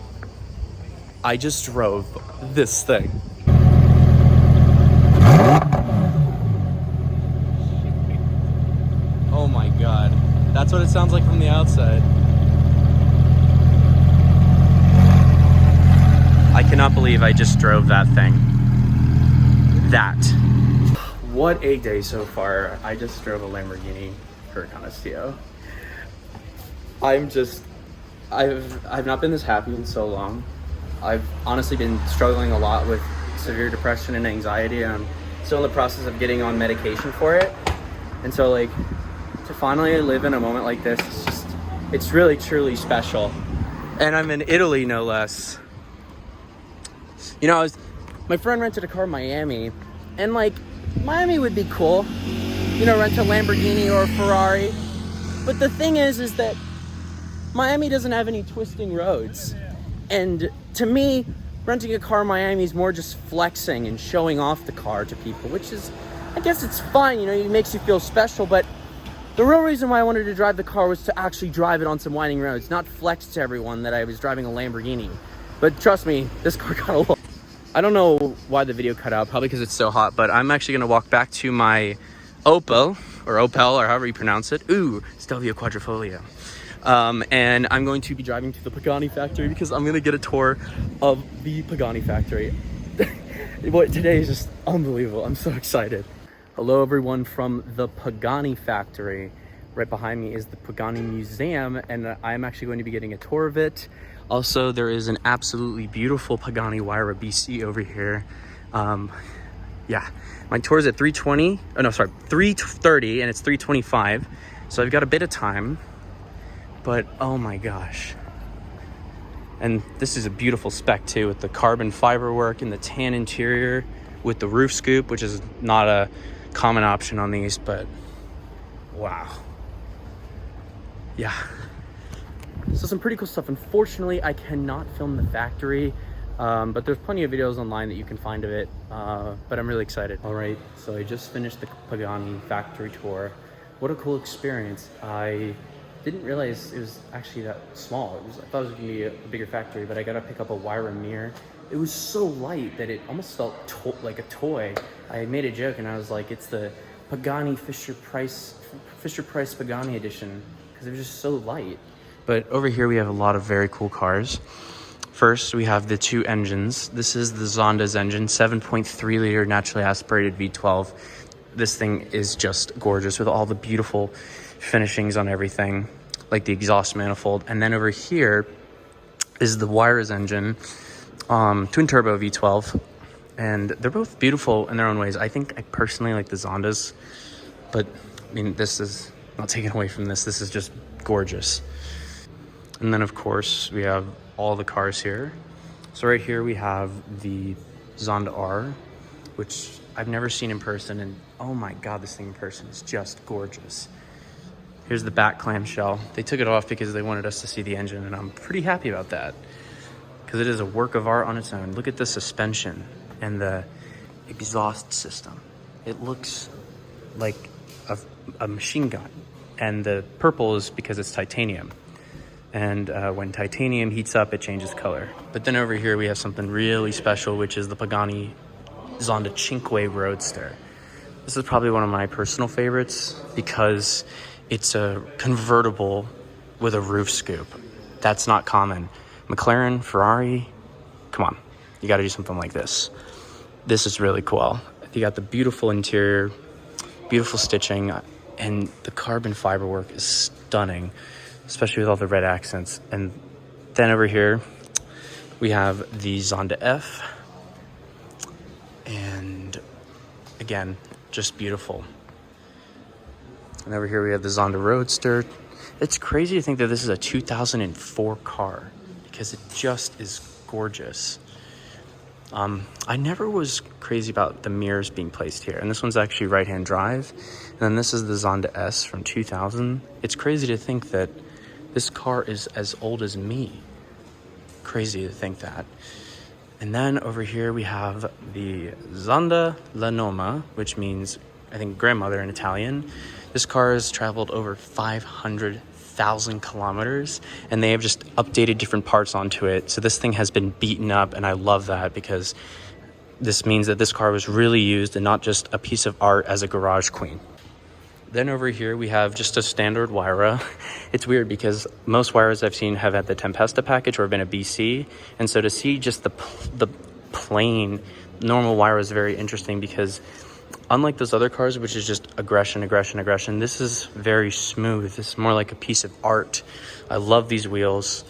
I just drove this thing. Oh my God. That's what it sounds like from the outside. I cannot believe I just drove that thing. That. What a day so far. I just drove a Lamborghini Huracan STO. I've not been this happy in so long. I've honestly been struggling a lot with severe depression and anxiety, and I'm still in the process of getting on medication for it. And so like, to finally live in a moment like this, it's really truly special. And I'm in Italy, no less. You know, my friend rented a car in Miami, and like, Miami would be cool, you know, rent a Lamborghini or a Ferrari. But the thing is that Miami doesn't have any twisting roads. And to me, renting a car in Miami is more just flexing and showing off the car to people, which is, I guess it's fine, you know, it makes you feel special. But the real reason why I wanted to drive the car was to actually drive it on some winding roads, not flex to everyone that I was driving a Lamborghini. But trust me, this car got a lot. I don't know why the video cut out, probably because it's so hot, but I'm actually gonna walk back to my Opel, or however you pronounce it. Ooh, Stelvio Quadrifoglio. And I'm going to be driving to the Pagani Factory because I'm gonna get a tour of the Pagani Factory. Today is just unbelievable. I'm so excited. Hello everyone from the Pagani Factory. Right behind me is the Pagani Museum, and I'm actually going to be getting a tour of it. Also, there is an absolutely beautiful Pagani Huayra BC over here. Yeah, my tour is at 3:20. Oh no, sorry, 3:30, and it's 3:25. So I've got a bit of time, but oh my gosh. And this is a beautiful spec too, with the carbon fiber work and the tan interior with the roof scoop, which is not a common option on these, but wow. Yeah. So some pretty cool stuff. Unfortunately, I cannot film the factory, but there's plenty of videos online that you can find of it, but I'm really excited. All right, so I just finished the Pagani factory tour. What a cool experience. I didn't realize it was actually that small. I thought it was gonna be a bigger factory, but I got to pick up a Huayra mirror. It was so light that it almost felt like a toy. I made a joke and I was like, it's the Pagani Fisher-Price Pagani edition, because it was just so light. But over here we have a lot of very cool cars. First, we have the two engines. This is the Zonda's engine, 7.3 liter naturally aspirated V12. This thing is just gorgeous with all the beautiful finishings on everything, like the exhaust manifold. And then over here is the Huayra's engine, twin turbo V12. And they're both beautiful in their own ways. I think I personally like the Zondas, but I mean, this is not taken away from this. This is just gorgeous. And then of course we have all the cars here. So right here we have the Zonda R, which I've never seen in person, and oh my god, this thing in person is just gorgeous. Here's the back clamshell. They took it off because they wanted us to see the engine, and I'm pretty happy about that because it is a work of art on its own. Look at the suspension and the exhaust system. It looks like a machine gun, and the purple is because it's titanium. And when titanium heats up, it changes color. But then over here, we have something really special, which is the Pagani Zonda Cinque Roadster. This is probably one of my personal favorites because it's a convertible with a roof scoop. That's not common. McLaren, Ferrari, come on. You got to do something like this. This is really cool. You got the beautiful interior, beautiful stitching, and the carbon fiber work is stunning, especially with all the red accents. And then over here, We have the Zonda F, and again, just beautiful. And over here we have the Zonda Roadster. It's crazy to think that this is a 2004 car because it just is gorgeous. I never was crazy about the mirrors being placed here, and this one's actually right-hand drive. And then this is the Zonda S from 2000. It's crazy to think that this car is as old as me. Crazy to think that. And then over here we have the Zonda La Nonna, which means, I think, grandmother in Italian. This car has traveled over 500,000 kilometers, and they have just updated different parts onto it. So this thing has been beaten up, and I love that because this means that this car was really used and not just a piece of art as a garage queen. Then over here we have just a standard Huayra. It's weird because most Huayras I've seen have had the Tempesta package or have been a BC, and so to see just the plain normal Huayra is very interesting because unlike those other cars, which is just aggression, this is very smooth. This is more like a piece of art. I love these wheels,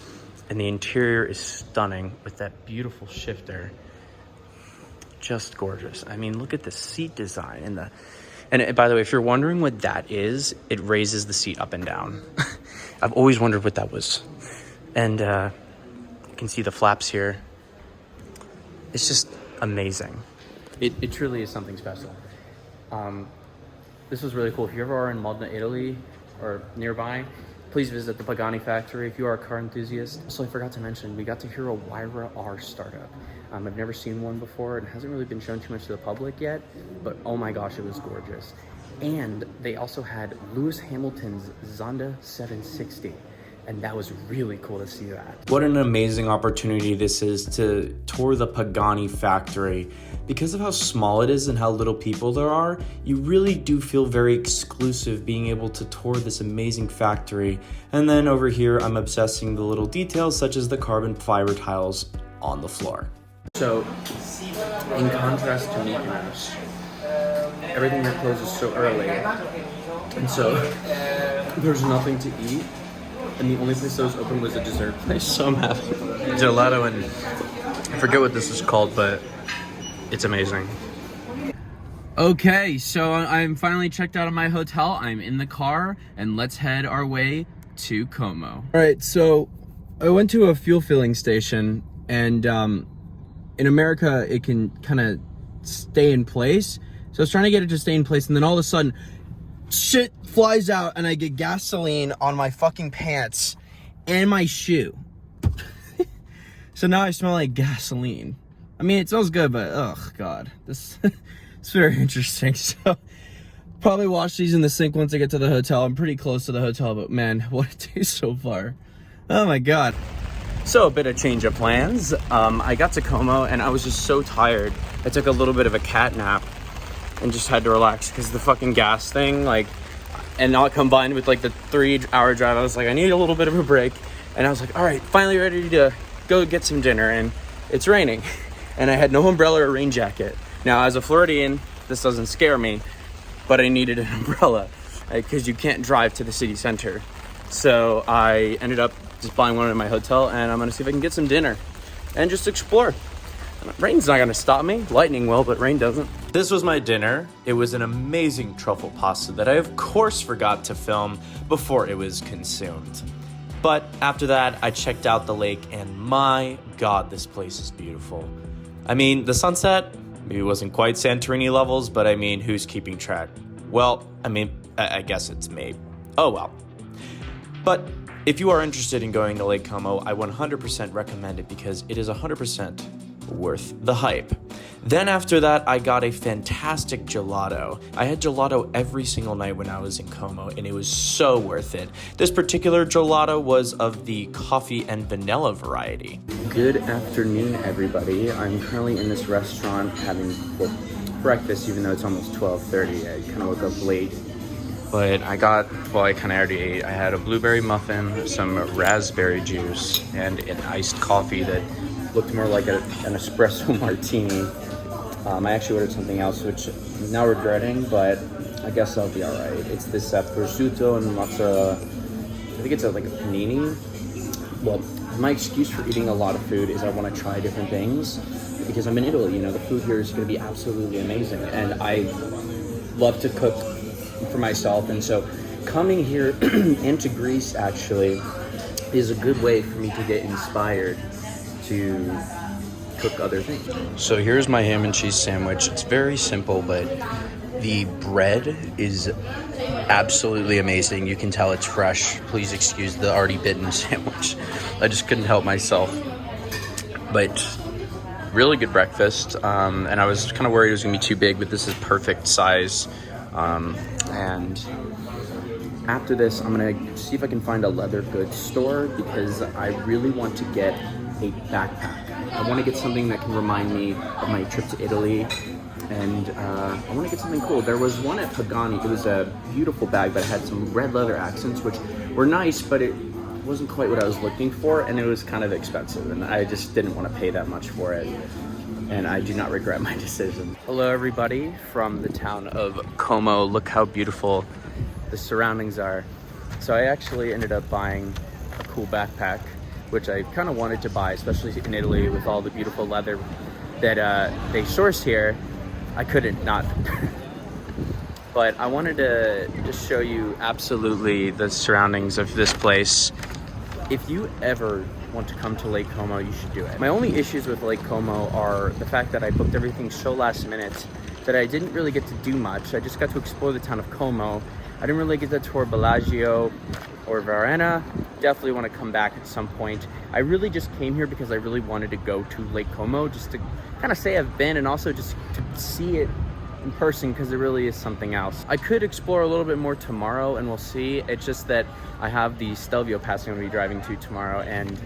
and the interior is stunning with that beautiful shifter. Just gorgeous. I mean, look at the seat design and by the way, if you're wondering what that is, it raises the seat up and down. I've always wondered what that was. And you can see the flaps here. It's just amazing. It truly is something special. This was really cool. If you ever are in Modena, Italy, or nearby, please visit the Pagani Factory if you are a car enthusiast. So I forgot to mention, we got to hear a Huayra R startup. I've never seen one before. It hasn't really been shown too much to the public yet, but oh my gosh, it was gorgeous. And they also had Lewis Hamilton's Zonda 760. And that was really cool to see that. What an amazing opportunity this is to tour the Pagani Factory. Because of how small it is and how little people there are, you really do feel very exclusive being able to tour this amazing factory. And then over here, I'm obsessing the little details such as the carbon fiber tiles on the floor. So, in contrast to Mykonos, everything here closes so early. And so, there's nothing to eat. And the only place that was open was a dessert place, so I'm having gelato, and I forget what this is called, but it's amazing. Okay, so I'm finally checked out of my hotel. I'm in the car, and let's head our way to Como. All right, so I went to a fuel filling station, and in America, it can kind of stay in place. So I was trying to get it to stay in place, and then all of a sudden, shit flies out and I get gasoline on my fucking pants and my shoe. So now I smell like gasoline. I mean, it smells good, but oh god, this it's very interesting. So probably wash these in the sink once I get to the hotel. I'm pretty close to the hotel, but man, what a day so far. Oh my god. So a bit of change of plans. I got to Como and I was just so tired. I took a little bit of a cat nap and just had to relax because the fucking gas thing, like, and not combined with like the 3-hour drive, I was like, I need a little bit of a break. And I was like, all right, finally ready to go get some dinner, and it's raining. And I had no umbrella or rain jacket. Now, as a Floridian, this doesn't scare me, but I needed an umbrella because you can't drive to the city center. So I ended up just buying one in my hotel, and I'm gonna see if I can get some dinner and just explore. Rain's not gonna stop me. Lightning will, but rain doesn't. This was my dinner. It was an amazing truffle pasta that I of course forgot to film before it was consumed. But after that, I checked out the lake, and my god, this place is beautiful. I mean, the sunset maybe wasn't quite Santorini levels, but I mean, who's keeping track? Well, I mean, I guess it's me. Oh well. But if you are interested in going to Lake Como, I 100% recommend it because it is 100% worth the hype. Then after that, I got a fantastic gelato. I had gelato every single night when I was in Como, and it was so worth it. This particular gelato was of the coffee and vanilla variety. Good afternoon, everybody. I'm currently in this restaurant having breakfast, even though it's almost 12:30. I kind of woke up late. But I kind of already ate. I had a blueberry muffin, some raspberry juice, and an iced coffee that looked more like an espresso martini. I actually ordered something else, which I'm now regretting, but I guess I'll be all right. It's this prosciutto and mozzarella. I think it's like a panini. Well, My excuse for eating a lot of food is I want to try different things because I'm in Italy. You know, the food here is going to be absolutely amazing, and I love to cook for myself. And so coming here into Greece actually is a good way for me to get inspired to cook other things. So here's my ham and cheese sandwich. It's very simple, but the bread is absolutely amazing. You can tell it's fresh. Please excuse the already bitten sandwich. I just couldn't help myself. But really good breakfast. And I was kind of worried it was gonna be too big, but this is perfect size. And after this, I'm gonna see if I can find a leather goods store because I really want to get a backpack. I want to get something that can remind me of my trip to Italy, and I want to get something cool. There was one at Pagani. It was a beautiful bag, but it had some red leather accents, which were nice, but it wasn't quite what I was looking for, and it was kind of expensive, and I just didn't want to pay that much for it, and I do not regret my decision. Hello, everybody from the town of Como. Look how beautiful the surroundings are. So I actually ended up buying a cool backpack, which I kind of wanted to buy, especially in Italy with all the beautiful leather that they source here. I couldn't not. But I wanted to just show you absolutely the surroundings of this place. If you ever want to come to Lake Como, you should do it. My only issues with Lake Como are the fact that I booked everything so last minute that I didn't really get to do much. I just got to explore the town of Como. I didn't really get to tour Bellagio or Varenna. Definitely want to come back at some point. I really just came here because I really wanted to go to Lake Como just to kind of say I've been and also just to see it in person because it really is something else. I could explore a little bit more tomorrow and we'll see. It's just that I have the Stelvio Pass I'm going to be driving to tomorrow, and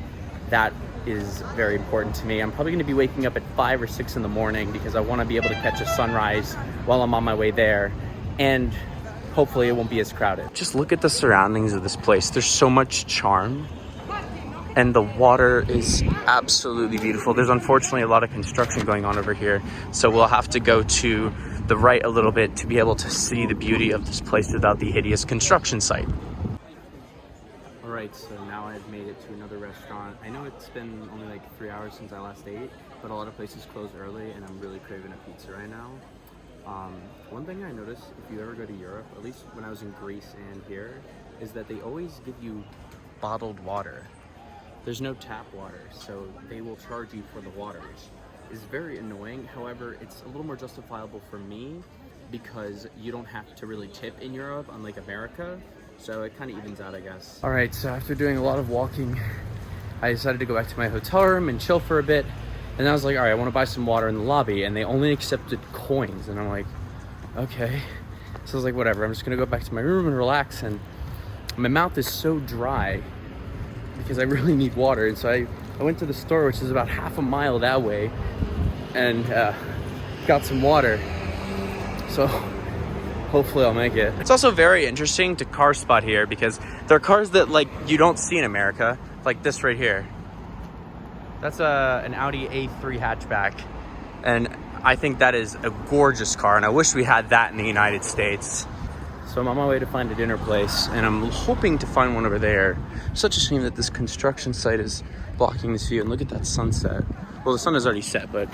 that is very important to me. I'm probably going to be waking up at 5 or 6 in the morning because I want to be able to catch a sunrise while I'm on my way there, and hopefully it won't be as crowded. Just look at the surroundings of this place. There's so much charm, and the water is absolutely beautiful. There's unfortunately a lot of construction going on over here, so we'll have to go to the right a little bit to be able to see the beauty of this place without the hideous construction site. All right, so now I've made it to another restaurant. I know it's been only like 3 hours since I last ate, but a lot of places close early, and I'm really craving a pizza right now. One thing I noticed if you ever go to Europe, at least when I was in Greece and here, is that they always give you bottled water. There's no tap water, so they will charge you for the water, which is very annoying. However, it's a little more justifiable for me because you don't have to really tip in Europe, unlike America, so it kind of evens out, I guess. All right, so after doing a lot of walking, I decided to go back to my hotel room and chill for a bit. And I was like, all right, I want to buy some water in the lobby, and they only accepted coins. And I'm like, okay. So I was like, whatever, I'm just gonna go back to my room and relax. And my mouth is so dry because I really need water. And so I went to the store, which is about half a mile that way, and got some water. So hopefully I'll make it. It's also very interesting to car spot here because there are cars that like you don't see in America, like this right here. That's an Audi A3 hatchback, and I think that is a gorgeous car, and I wish we had that in the United States. So I'm on my way to find a dinner place, and I'm hoping to find one over there. Such a shame that this construction site is blocking this view, and look at that sunset. Well, the sun is already set, but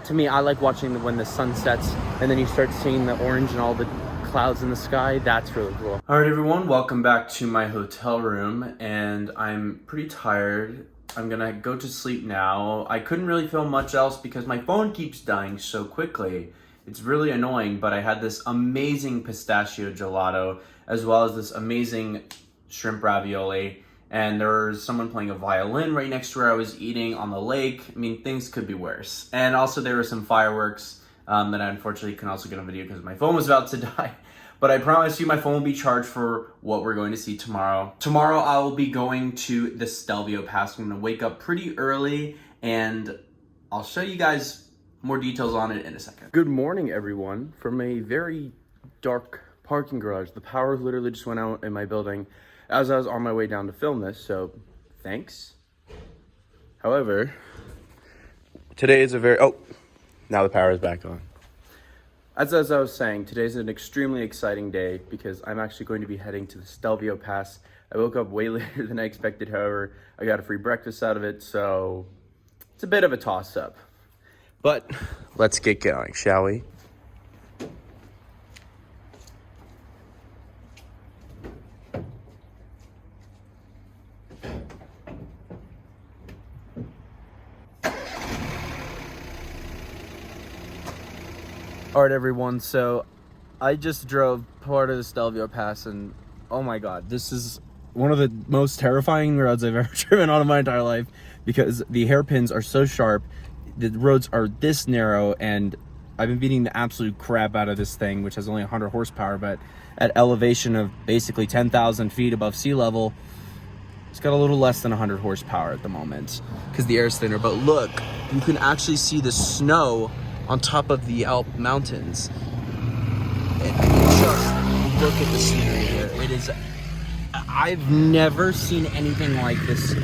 to me, I like watching when the sun sets, and then you start seeing the orange and all the clouds in the sky. That's really cool. All right, everyone, welcome back to my hotel room, and I'm pretty tired. I'm gonna go to sleep now. I couldn't really film much else because my phone keeps dying so quickly. It's really annoying, but I had this amazing pistachio gelato as well as this amazing shrimp ravioli, and there was someone playing a violin right next to where I was eating on the lake. I mean, things could be worse. And also there were some fireworks that I unfortunately couldn't also get on video because my phone was about to die. But I promise you my phone will be charged for what we're going to see tomorrow. Tomorrow I will be going to the Stelvio Pass. I'm gonna wake up pretty early and I'll show you guys more details on it in a second. Good morning, everyone, from a very dark parking garage. The power literally just went out in my building as I was on my way down to film this, so thanks. However, today is a very, now the power is back on. As I was saying, today's an extremely exciting day because I'm actually going to be heading to the Stelvio Pass I woke up way later than I expected, however. I got a free breakfast out of it, so it's a bit of a toss-up. But let's get going, shall we? All right, everyone, so I just drove part of the Stelvio Pass, and oh my god, this is one of the most terrifying roads I've ever driven on in my entire life, because the hairpins are so sharp, the roads are this narrow, and I've been beating the absolute crap out of this thing, which has only 100 horsepower, but at elevation of basically 10,000 feet above sea level, it's got a little less than 100 horsepower at the moment, because the air is thinner. But look, you can actually see the snow on top of the Alp mountains. And just look at the scenery here. It is, I've never seen anything like this.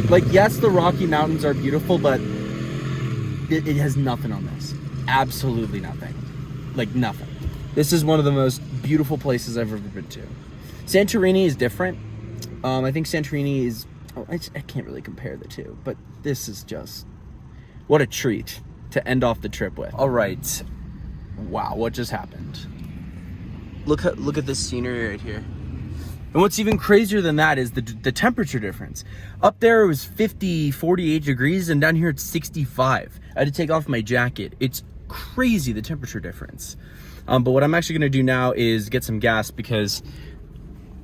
Like, yes, the Rocky Mountains are beautiful, but it has nothing on this. Absolutely nothing. Like, nothing. This is one of the most beautiful places I've ever been to. Santorini is different. I think Santorini is, I can't really compare the two, but this is just, what a treat to end off the trip with. All right, wow, what just happened? Look at this scenery right here. And what's even crazier than that is the temperature difference. Up there it was 48 degrees, and down here it's 65. I had to take off my jacket. It's crazy, the temperature difference. But what I'm actually gonna do now is get some gas, because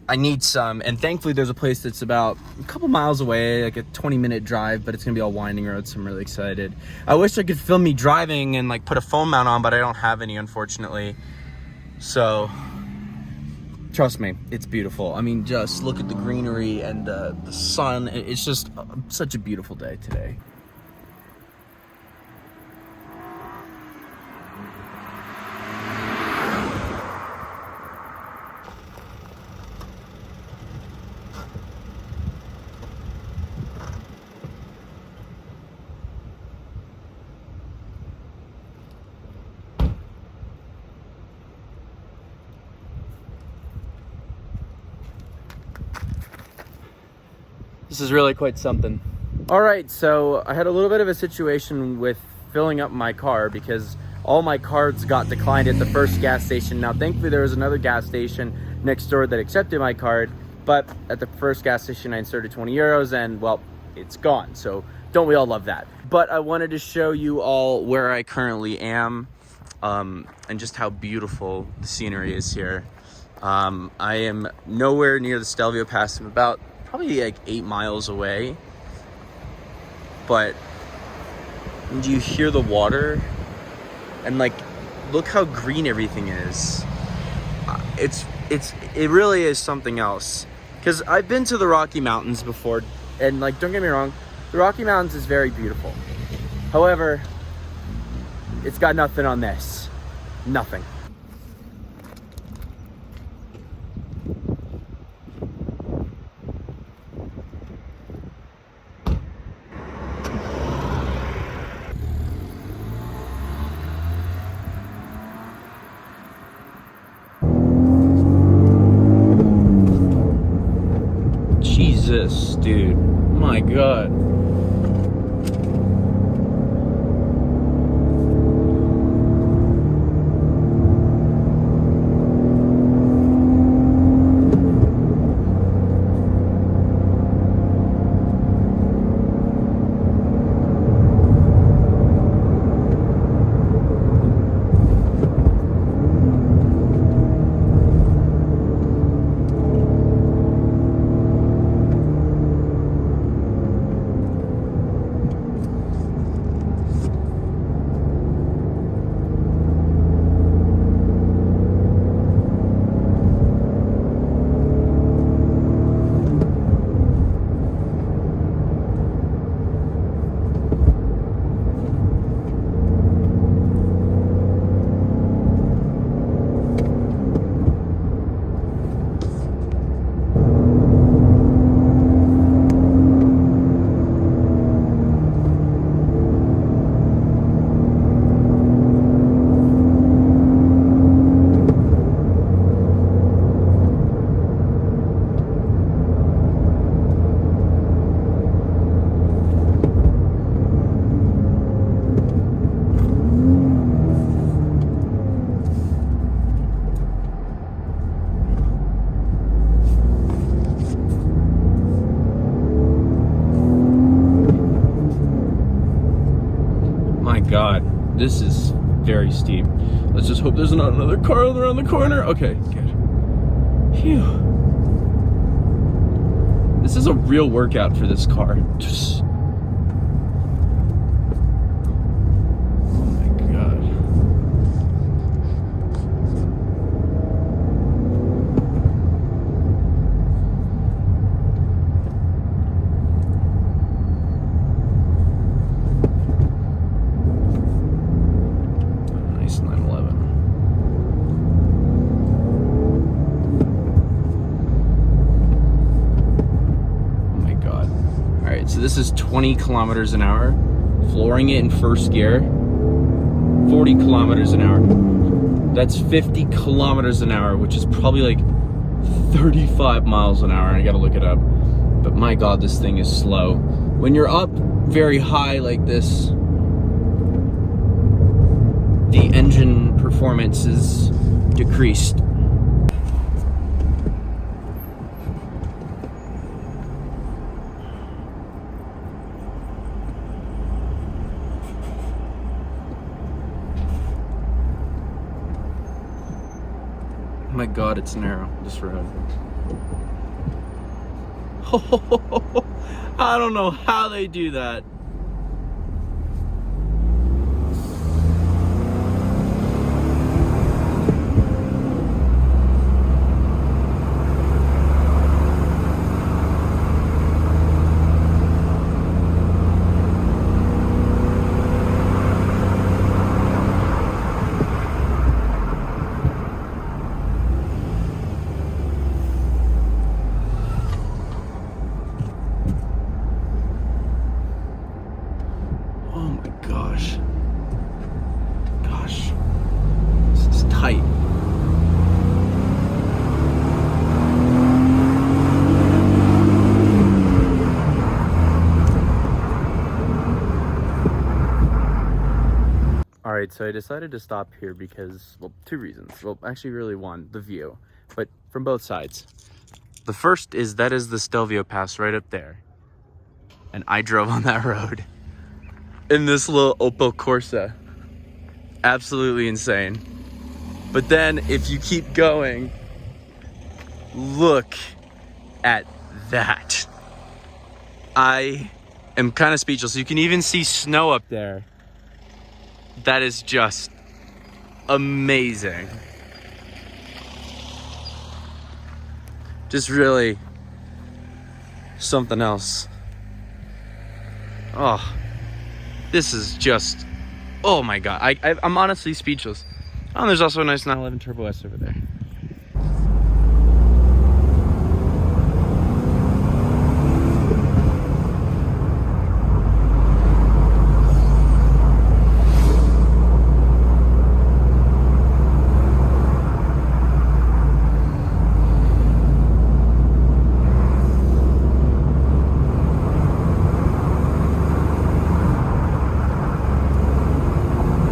I need some, and thankfully there's a place that's about a couple miles away, like a 20-minute drive, but it's gonna be all winding roads, so I'm really excited. I wish I could film me driving and like put a phone mount on, but I don't have any, unfortunately. So trust me, it's beautiful. I mean, just look at the greenery and the sun. It's just such a beautiful day today. This is really quite something. All right, so I had a little bit of a situation with filling up my car, because all my cards got declined at the first gas station. Now, thankfully, there was another gas station next door that accepted my card, but at the first gas station, I inserted 20 euros, and well, it's gone. So don't we all love that? But I wanted to show you all where I currently am, and just how beautiful the scenery is here. I am nowhere near the Stelvio Pass. I'm about probably like 8 miles away, but do you hear the water? And like, look how green everything is. It really is something else. Because I've been to the Rocky Mountains before, and like, don't get me wrong, the Rocky Mountains is very beautiful. However, it's got nothing on this. Nothing. Jesus, dude. My God. this is very steep. Let's just hope there's not another car around the corner. Okay, good. Phew. This is a real workout for this car. Just... oh my God. Nice 911. So this is 20 kilometers an hour, flooring it in first gear, 40 kilometers an hour. That's 50 kilometers an hour, which is probably like 35 miles an hour. I gotta look it up. But my God, this thing is slow. When you're up very high like this, the engine performance is decreased. My God, it's narrow, this road. I don't know how they do that. Gosh, this is tight. All right, so I decided to stop here because, well, two reasons. Well, actually really one, the view, but from both sides. The first is that is the Stelvio Pass right up there. And I drove on that road in this little Opel Corsa. Absolutely insane. But then if you keep going, look at that. I am kind of speechless. You can even see snow up there. That is just amazing. Just really something else. Oh, this is just, oh my God. I'm honestly speechless. Oh, and there's also a nice 911 Turbo S over there.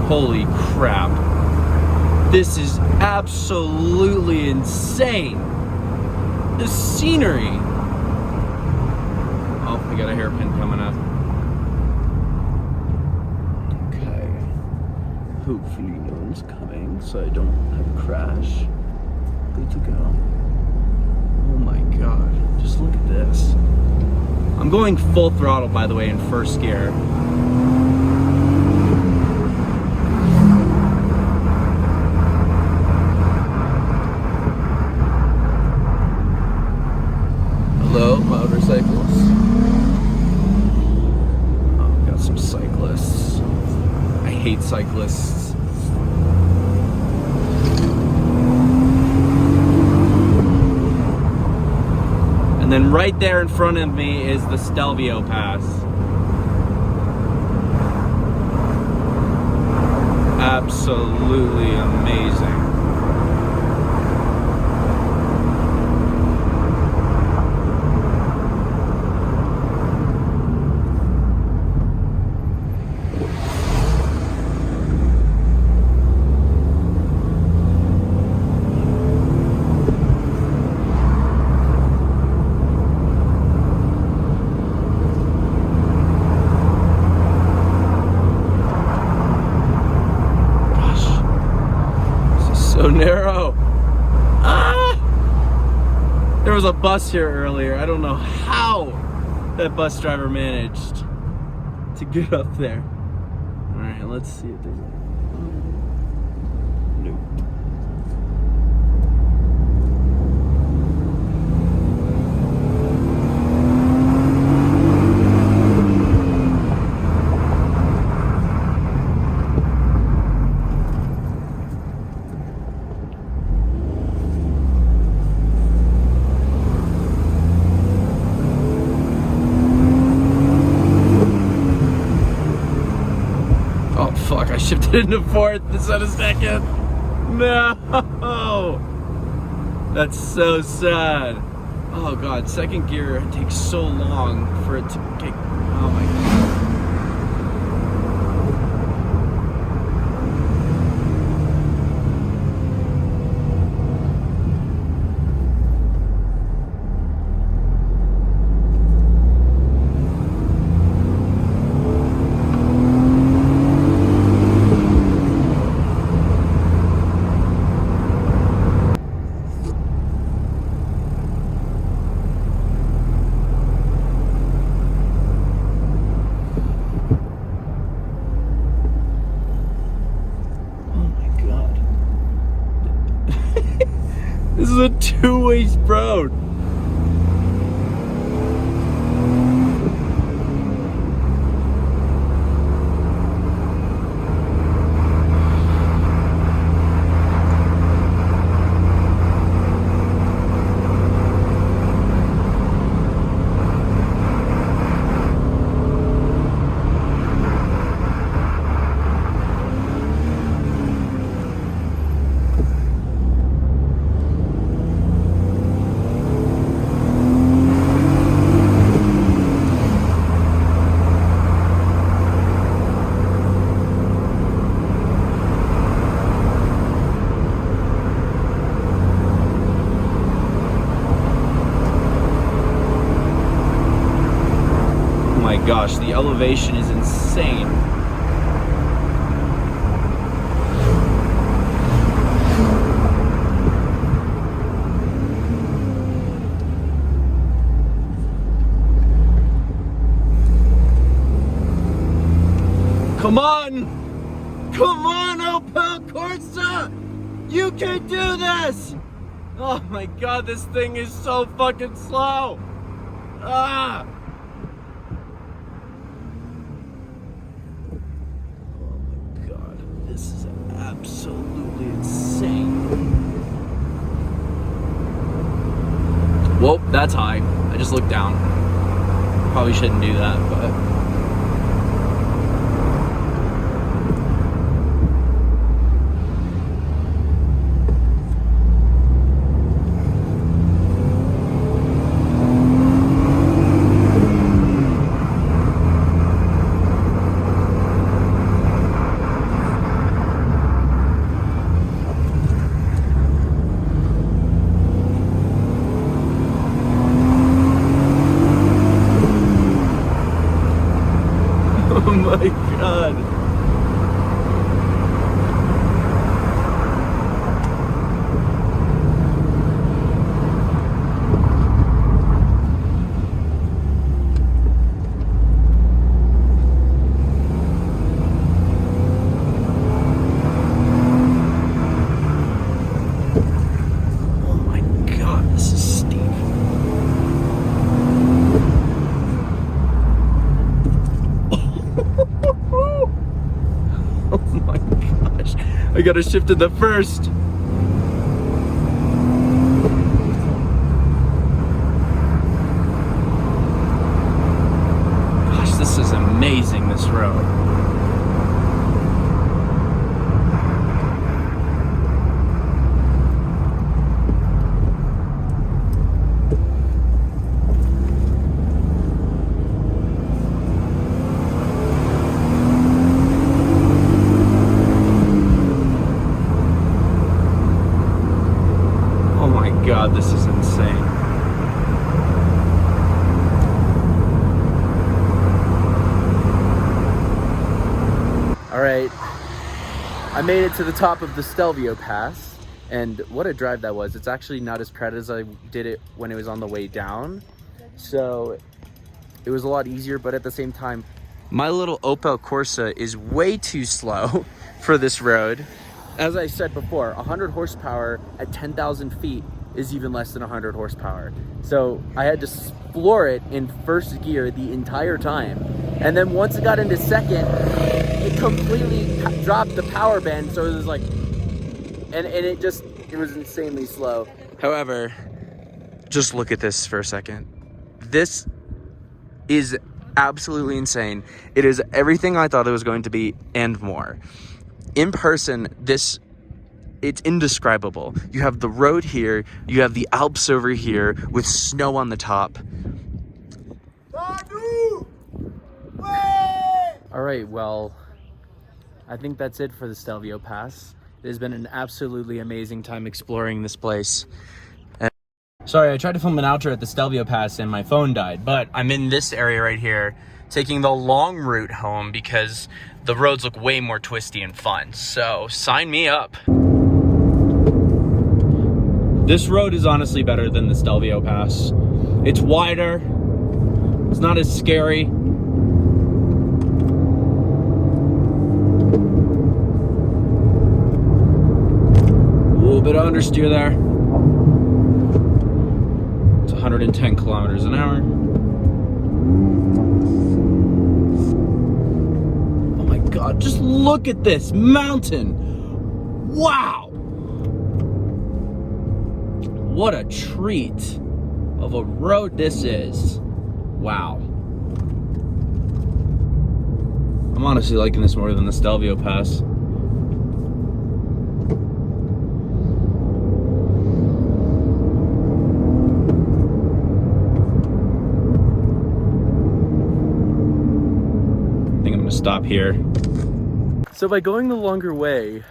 Holy crap. This is absolutely insane. The scenery. Oh, we got a hairpin coming up. Okay. Hopefully no one's coming so I don't have a crash. Good to go. Oh my God. Just look at this. I'm going full throttle, by the way, in first gear. Hello, motorcycles. Oh, we got some cyclists. I hate cyclists. And then right there in front of me is the Stelvio Pass. Absolutely amazing. So narrow. Ah! There was a bus here earlier. I don't know how that bus driver managed to get up there. All right, let's see if there's a... Nope. Oh fuck, I shifted into fourth instead of second. No! That's so sad. Oh god, second gear takes so long for it to kick. Oh my god. This is a two-way road. Gosh, the elevation is insane. Come on! Come on, Opel Corsa! You can do this! Oh my god, this thing is so fucking slow! Ah! This is absolutely insane. Whoa, that's high. I just looked down. Probably shouldn't do that, but... Oh my god. Oh my god, this is steep. Oh my gosh, I gotta shift to the first. Gosh, this is amazing, this road. God, this is insane. All right, I made it to the top of the Stelvio Pass, And what a drive that was. It's actually not as crowded as I did it when it was on the way down. So it was a lot easier, but at the same time, my little Opel Corsa is way too slow for this road. As I said before, 100 horsepower at 10,000 feet is even less than 100 horsepower. So I had to floor it in first gear the entire time. And then once it got into second, it completely dropped the power band. So it was like, and it was insanely slow. However, just look at this for a second. This is absolutely insane. It is everything I thought it was going to be and more. In person, it's indescribable. You have the road here, you have the Alps over here with snow on the top. All right, well, I think that's it for the Stelvio Pass. It has been an absolutely amazing time exploring this place. Sorry, I tried to film an outro at the Stelvio Pass and my phone died, but I'm in this area right here, taking the long route home because the roads look way more twisty and fun. So sign me up. This road is honestly better than the Stelvio Pass. It's wider, it's not as scary. A little bit of understeer there. 110 kilometers an hour. Oh my God, just look at this mountain. Wow. What a treat of a road this is. Wow. I'm honestly liking this more than the Stelvio Pass. Stop here. So by going the longer way,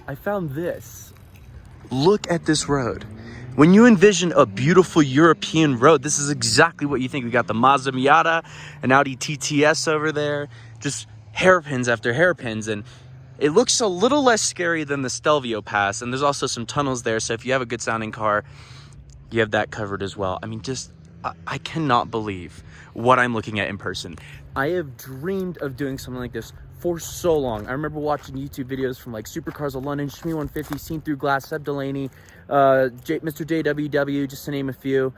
I found this. Look at this road. When you envision a beautiful European road, this is exactly what you think. We got the Mazda Miata, an Audi TTS over there, just hairpins after hairpins, and it looks a little less scary than the Stelvio Pass, and there's also some tunnels there, so if you have a good sounding car, you have that covered as well. I mean, just, I cannot believe what I'm looking at in person. I have dreamed of doing something like this for so long. I remember watching YouTube videos from like Supercars of London, Shmi 150, Seen Through Glass, Seb Delaney, Mr. JWW, just to name a few.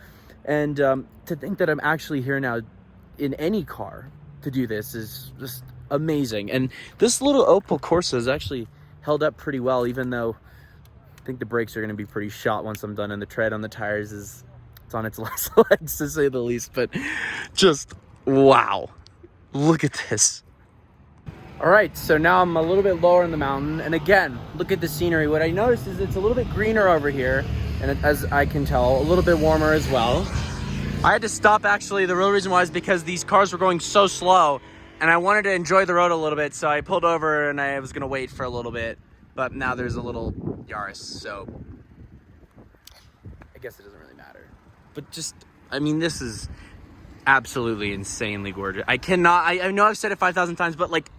And to think that I'm actually here now in any car to do this is just amazing. And this little Opel Corsa is actually held up pretty well, even though I think the brakes are going to be pretty shot once I'm done, and the tread on the tires it's on its last legs, to say the least. But just wow. Look at this. All right, so now I'm a little bit lower in the mountain, and again, look at the scenery. What I noticed is it's a little bit greener over here, and as I can tell, a little bit warmer as well. I had to stop, actually. The real reason was because these cars were going so slow, and I wanted to enjoy the road a little bit, so I pulled over and I was gonna wait for a little bit, but now there's a little Yaris, so I guess it doesn't really matter. But just, I mean, this is absolutely insanely gorgeous. I know I've said it 5,000 times, but like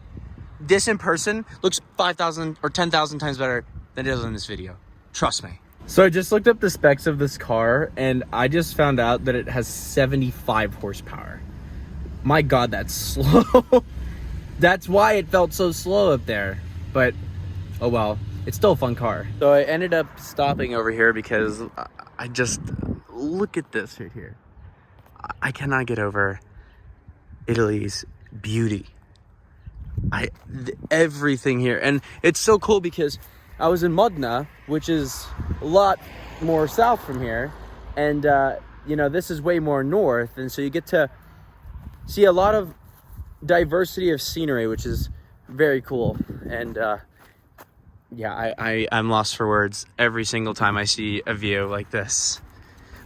this in person looks 5,000 or 10,000 times better than it does in this video. Trust me. So I just looked up the specs of this car, and I just found out that it has 75 horsepower. My God, that's slow. That's why it felt so slow up there. But oh well, it's still a fun car. So I ended up stopping over here because I just look at this right here. I cannot get over Italy's beauty. Everything here, and it's so cool because I was in Modena, which is a lot more south from here, and you know, this is way more north, and so you get to see a lot of diversity of scenery, which is very cool. And yeah, I'm lost for words every single time I see a view like this.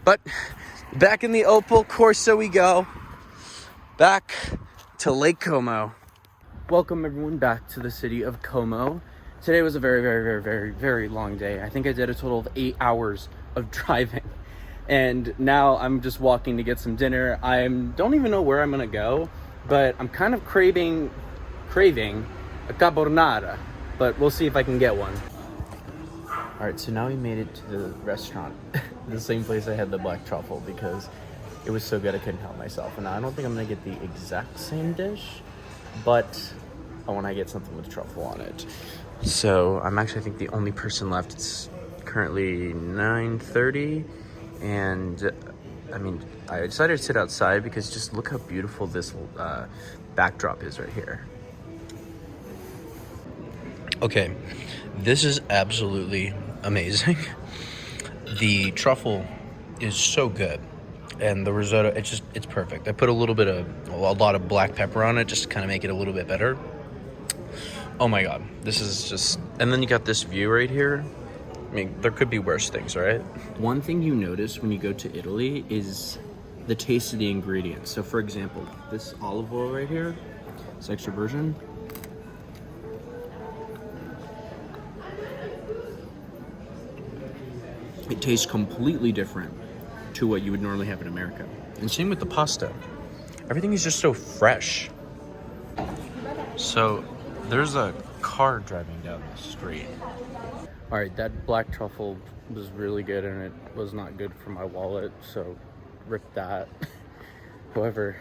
But back in the Opel Corsa we go, back to Lake Como. Welcome everyone back to the city of Como. Today was a very long day. I think I did a total of 8 hours of driving, and now I'm just walking to get some dinner. I don't even know where I'm gonna go, but I'm kind of craving a carbonara, but we'll see if I can get one. All right, so now we made it to the restaurant, the same place I had the black truffle, because it was so good I couldn't help myself. And I don't think I'm gonna get the exact same dish, but I want to get something with truffle on it. So I'm actually, I think, the only person left. It's currently 9:30, and I mean, I decided to sit outside because just look how beautiful this backdrop is right here. Okay, this is absolutely amazing. The truffle is so good, and the risotto, it's perfect. I put a lot of black pepper on it just to kind of make it a little bit better. Oh my god, this is just, and then you got this view right here. I mean, there could be worse things, right? One thing you notice when you go to Italy is the taste of the ingredients. So for example, this olive oil right here, this extra virgin, it tastes completely different to what you would normally have in America. And same with the pasta. Everything is just so fresh. So there's a car driving down the street. All right, that black truffle was really good, and it was not good for my wallet, so rip that. However,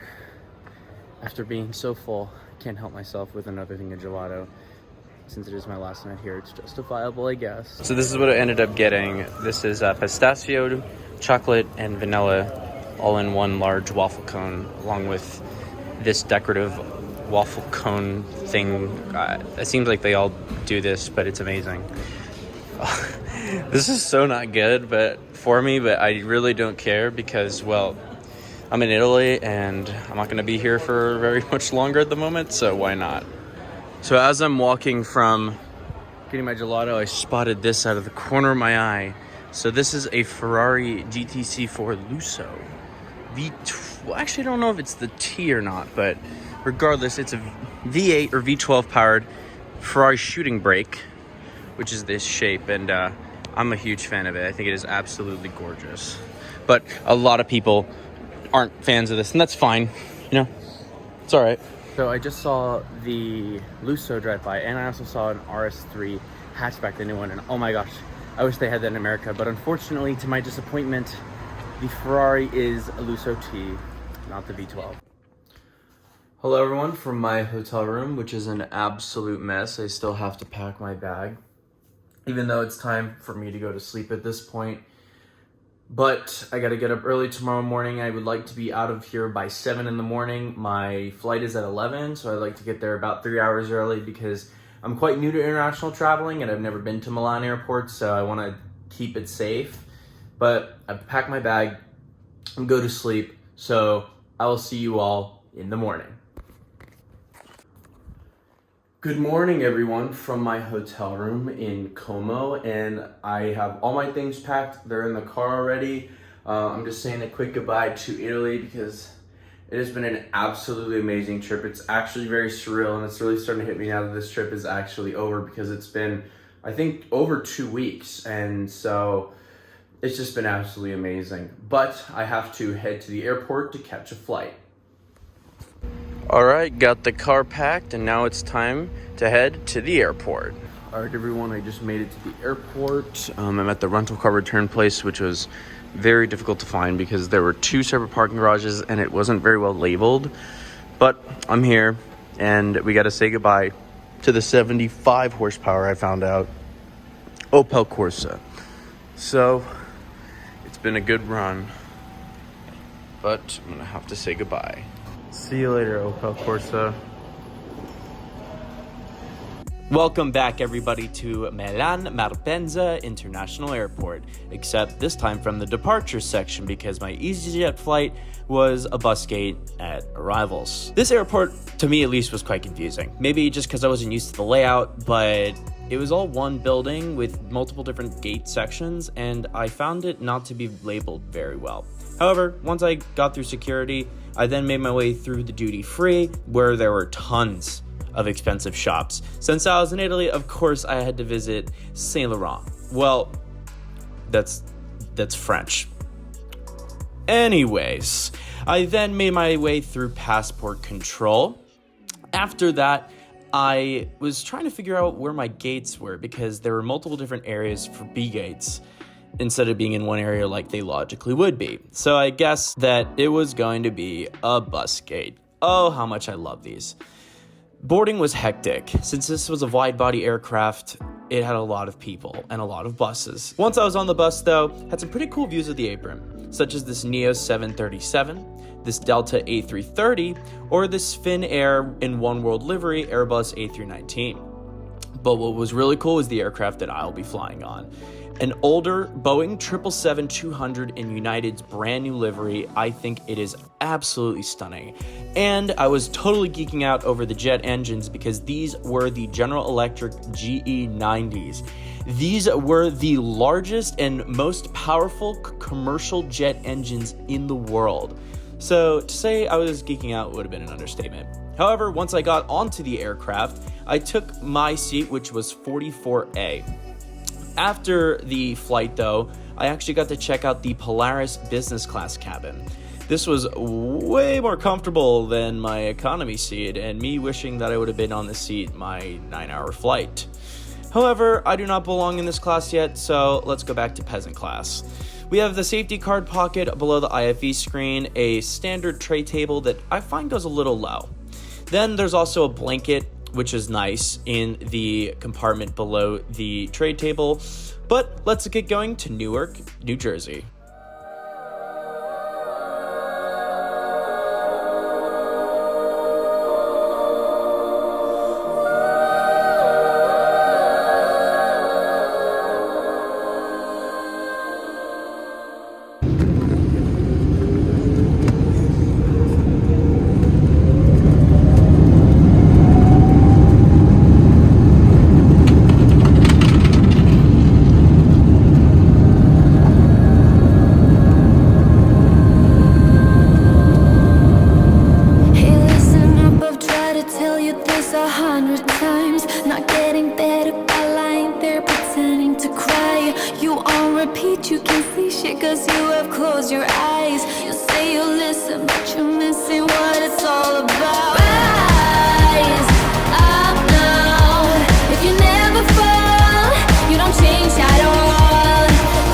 after being so full, I can't help myself with another thing of gelato. Since it is my last night here, it's justifiable, I guess. So this is what I ended up getting. This is pistachio, chocolate, and vanilla all in one large waffle cone, along with this decorative waffle cone thing. It seems like they all do this, but it's amazing. This is so not good but I really don't care because, well, I'm in Italy and I'm not going to be here for very much longer at the moment, so why not? So as I'm walking from getting my gelato, I spotted this out of the corner of my eye. So this is a Ferrari GTC4 Lusso. Well, actually, I don't know if it's the T or not, but regardless, it's a V8 or V12 powered Ferrari shooting brake, which is this shape, and I'm a huge fan of it. I think it is absolutely gorgeous. But a lot of people aren't fans of this, and that's fine. You know, it's all right. So I just saw the Lusso drive by, and I also saw an RS3 hatchback, the new one, and oh my gosh, I wish they had that in America. But unfortunately, to my disappointment, the Ferrari is a Lusso T, not the V12. Hello everyone from my hotel room, which is an absolute mess. I still have to pack my bag, even though it's time for me to go to sleep at this point. But I gotta get up early tomorrow morning. I would like to be out of here by 7 in the morning. My flight is at 11, so I'd like to get there about 3 hours early because I'm quite new to international traveling and I've never been to Milan airport, so I wanna keep it safe. But I've packed my bag and go to sleep, so I will see you all in the morning. Good morning, everyone, from my hotel room in Como, and I have all my things packed. They're in the car already. I'm just saying a quick goodbye to Italy because it has been an absolutely amazing trip. It's actually very surreal, and it's really starting to hit me now that this trip is actually over because it's been, I think, over 2 weeks, and so it's just been absolutely amazing. But I have to head to the airport to catch a flight. All right, got the car packed, and now it's time to head to the airport. All right, everyone, I just made it to the airport. I'm at the rental car return place, which was very difficult to find because there were 2 separate parking garages and it wasn't very well labeled. But I'm here, and we got to say goodbye to the 75 horsepower, I found out, Opel Corsa. So it's been a good run, but I'm gonna have to say goodbye. See you later, Opel Corsa. Welcome back, everybody, to Milan Malpensa International Airport, except this time from the departure section because my easyJet flight was a bus gate at arrivals. This airport, to me at least, was quite confusing. Maybe just because I wasn't used to the layout, but it was all one building with multiple different gate sections, and I found it not to be labeled very well. However, once I got through security, I then made my way through the duty free, where there were tons of expensive shops. Since I was in Italy, of course, I had to visit Saint Laurent. Well, that's French. Anyways, I then made my way through passport control. After that, I was trying to figure out where my gates were because there were multiple different areas for B gates instead of being in one area like they logically would be. So I guess that it was going to be a bus gate. Oh, how much I love these. Boarding was hectic. Since this was a wide-body aircraft, it had a lot of people and a lot of buses. Once I was on the bus, though, had some pretty cool views of the apron, such as this Neo 737, this Delta A330, or this Finnair in One World livery Airbus A319. But what was really cool is the aircraft that I'll be flying on. An older Boeing 777-200 in United's brand new livery. I think it is absolutely stunning. And I was totally geeking out over the jet engines because these were the General Electric GE90s. These were the largest and most powerful commercial jet engines in the world. So to say I was geeking out would have been an understatement. However, once I got onto the aircraft, I took my seat, which was 44A. After the flight, though, I actually got to check out the Polaris business class cabin. This was way more comfortable than my economy seat, and me wishing that I would have been on the seat my 9-hour flight. However, I do not belong in this class yet, so let's go back to peasant class. We have the safety card pocket below the IFE screen, a standard tray table that I find goes a little low. Then there's also a blanket, which is nice, in the compartment below the tray table. But let's get going to Newark, New Jersey. You can see shit cause you have closed your eyes. You say you listen, but you're missing what it's all about. Rise up now. If you never fall, you don't change at all.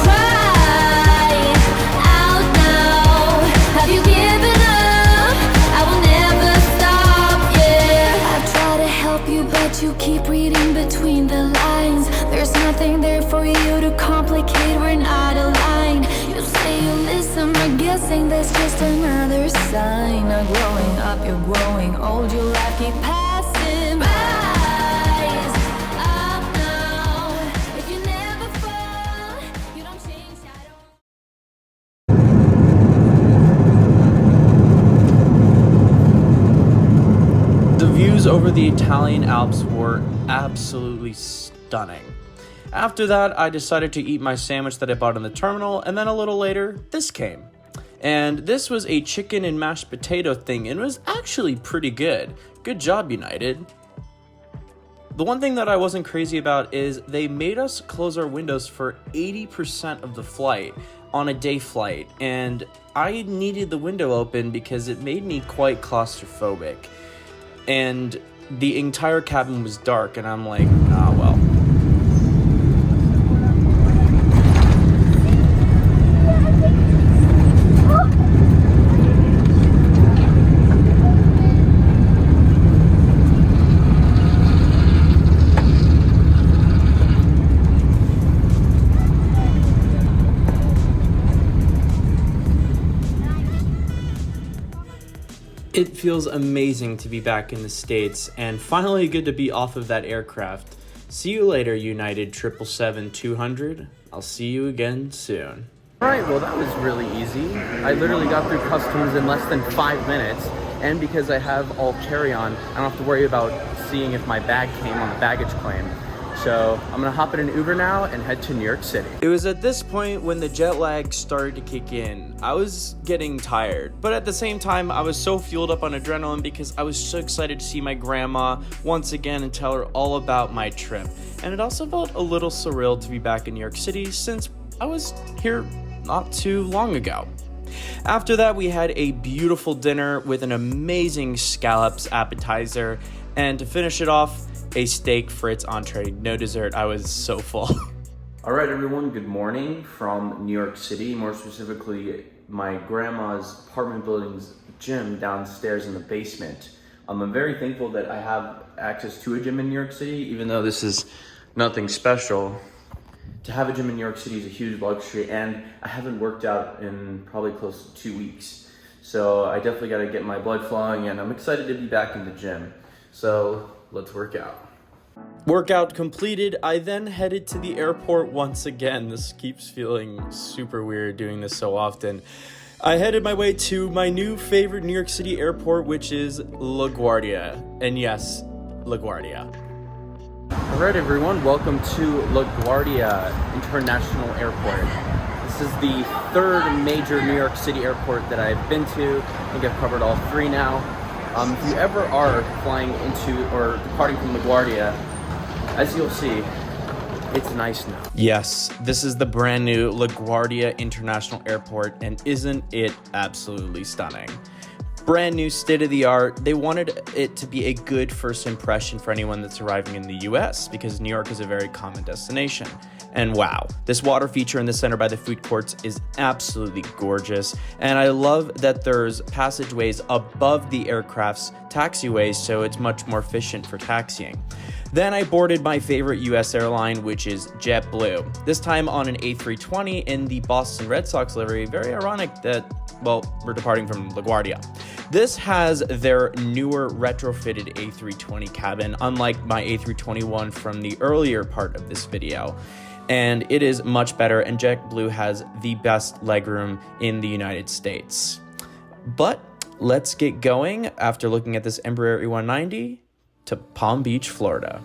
Cry out now. Have you given up? I will never stop, yeah. I try to help you, but you keep reading between the lines. There's nothing there for you to complicate, we're not aligned. You say you listen, but guessing that's just another sign. Not growing up, you're growing old, your life keep passing. Rise up now. If you never fall, you don't change at all. The views over the Italian Alps were absolutely stunning. After that, I decided to eat my sandwich that I bought in the terminal, and then a little later, this came. And this was a chicken and mashed potato thing, and it was actually pretty good. Good job, United. The one thing that I wasn't crazy about is they made us close our windows for 80% of the flight on a day flight, and I needed the window open because it made me quite claustrophobic. And the entire cabin was dark, and I'm like, ah, well. It feels amazing to be back in the States and finally good to be off of that aircraft. See you later, United 777-200. I'll see you again soon. Alright, well that was really easy. I literally got through customs in less than 5 minutes, and because I have all carry-on, I don't have to worry about seeing if my bag came on the baggage claim. So I'm gonna hop in an Uber now and head to New York City. It was at this point when the jet lag started to kick in. I was getting tired, but at the same time, I was so fueled up on adrenaline because I was so excited to see my grandma once again and tell her all about my trip. And it also felt a little surreal to be back in New York City since I was here not too long ago. After that, we had a beautiful dinner with an amazing scallops appetizer. And to finish it off, a steak Fritz entree, no dessert. I was so full. All right, everyone, good morning from New York City, more specifically my grandma's apartment building's gym downstairs in the basement. I'm very thankful that I have access to a gym in New York City, even though this is nothing special. To have a gym in New York City is a huge luxury, and I haven't worked out in probably close to 2 weeks. So I definitely got to get my blood flowing, and I'm excited to be back in the gym. So let's work out. Workout completed, I then headed to the airport once again. This keeps feeling super weird doing this so often. I headed my way to my new favorite New York City airport, which is LaGuardia. And yes, LaGuardia. All right, everyone, welcome to LaGuardia International Airport. This is the third major New York City airport that I've been to. I think I've covered all 3 now. If you ever are flying into or departing from LaGuardia, as you'll see, it's nice now. Yes, this is the brand new LaGuardia International Airport, and isn't it absolutely stunning? Brand new, state-of-the-art. They wanted it to be a good first impression for anyone that's arriving in the US, because New York is a very common destination. And wow, this water feature in the center by the food courts is absolutely gorgeous. And I love that there's passageways above the aircraft's taxiways, so it's much more efficient for taxiing. Then I boarded my favorite US airline, which is JetBlue. This time on an A320 in the Boston Red Sox livery. Very ironic that, well, we're departing from LaGuardia. This has their newer retrofitted A320 cabin, unlike my A321 from the earlier part of this video. And it is much better, and JetBlue has the best legroom in the United States. But let's get going after looking at this Embraer E190 to Palm Beach, Florida.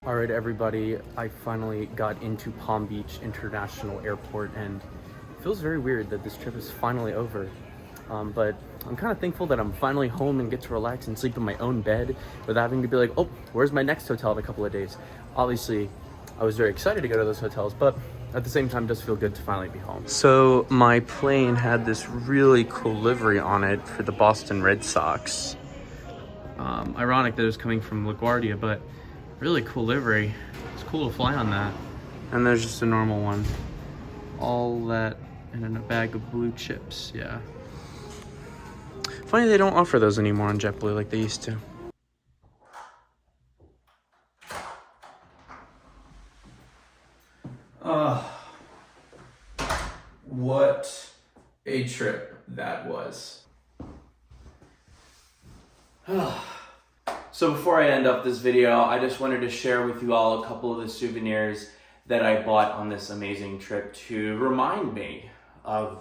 All right, everybody, I finally got into Palm Beach International Airport, and it feels very weird that this trip is finally over. But I'm kind of thankful that I'm finally home and get to relax and sleep in my own bed without having to be like, oh, where's my next hotel in a couple of days? Obviously, I was very excited to go to those hotels, but at the same time, it does feel good to finally be home. So my plane had this really cool livery on it for the Boston Red Sox. Ironic that it was coming from LaGuardia, but really cool livery. It's cool to fly on that. And there's just a normal one. All that and in a bag of blue chips, yeah. Funny they don't offer those anymore on JetBlue like they used to. What a trip that was. So before I end up this video, I just wanted to share with you all a couple of the souvenirs that I bought on this amazing trip to remind me of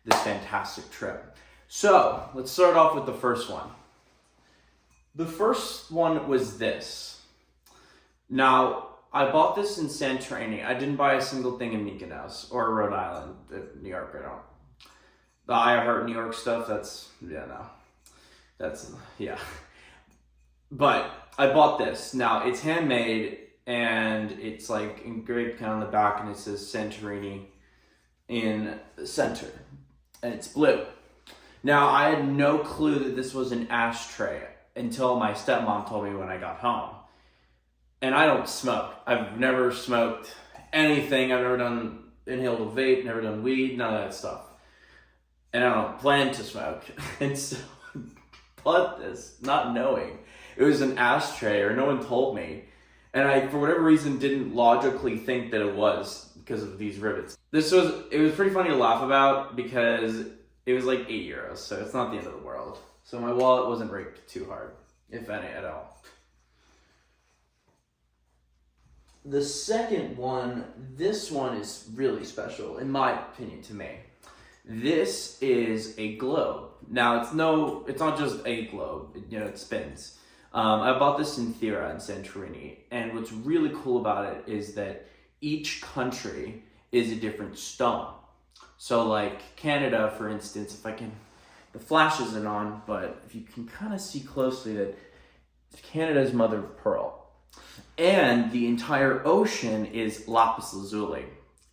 this fantastic trip. So let's start off with the first one. The first one was this. Now, I bought this in Santorini. I didn't buy a single thing in Mykonos or Rhode Island, New York. I don't. The I Heart New York stuff, yeah. But I bought this. Now, it's handmade and it's like engraved kind of on the back and it says Santorini in the center. And it's blue. Now, I had no clue that this was an ashtray until my stepmom told me when I got home. And I don't smoke. I've never smoked anything. I've never inhaled a vape, never done weed, none of that stuff. And I don't plan to smoke. And so I bought this, not knowing it was an ashtray, or no one told me. And I, for whatever reason, didn't logically think that it was because of these rivets. It was pretty funny to laugh about because it was like €8, so it's not the end of the world. So my wallet wasn't raped too hard, if any at all. The second one, this one is really special, in my opinion, to me. This is a globe. Now, it's not just a globe, it spins. I bought this in Thera in Santorini, and what's really cool about it is that each country is a different stone. So like Canada, for instance, the flash isn't on, but if you can kind of see closely that Canada's mother of pearl. And the entire ocean is lapis lazuli.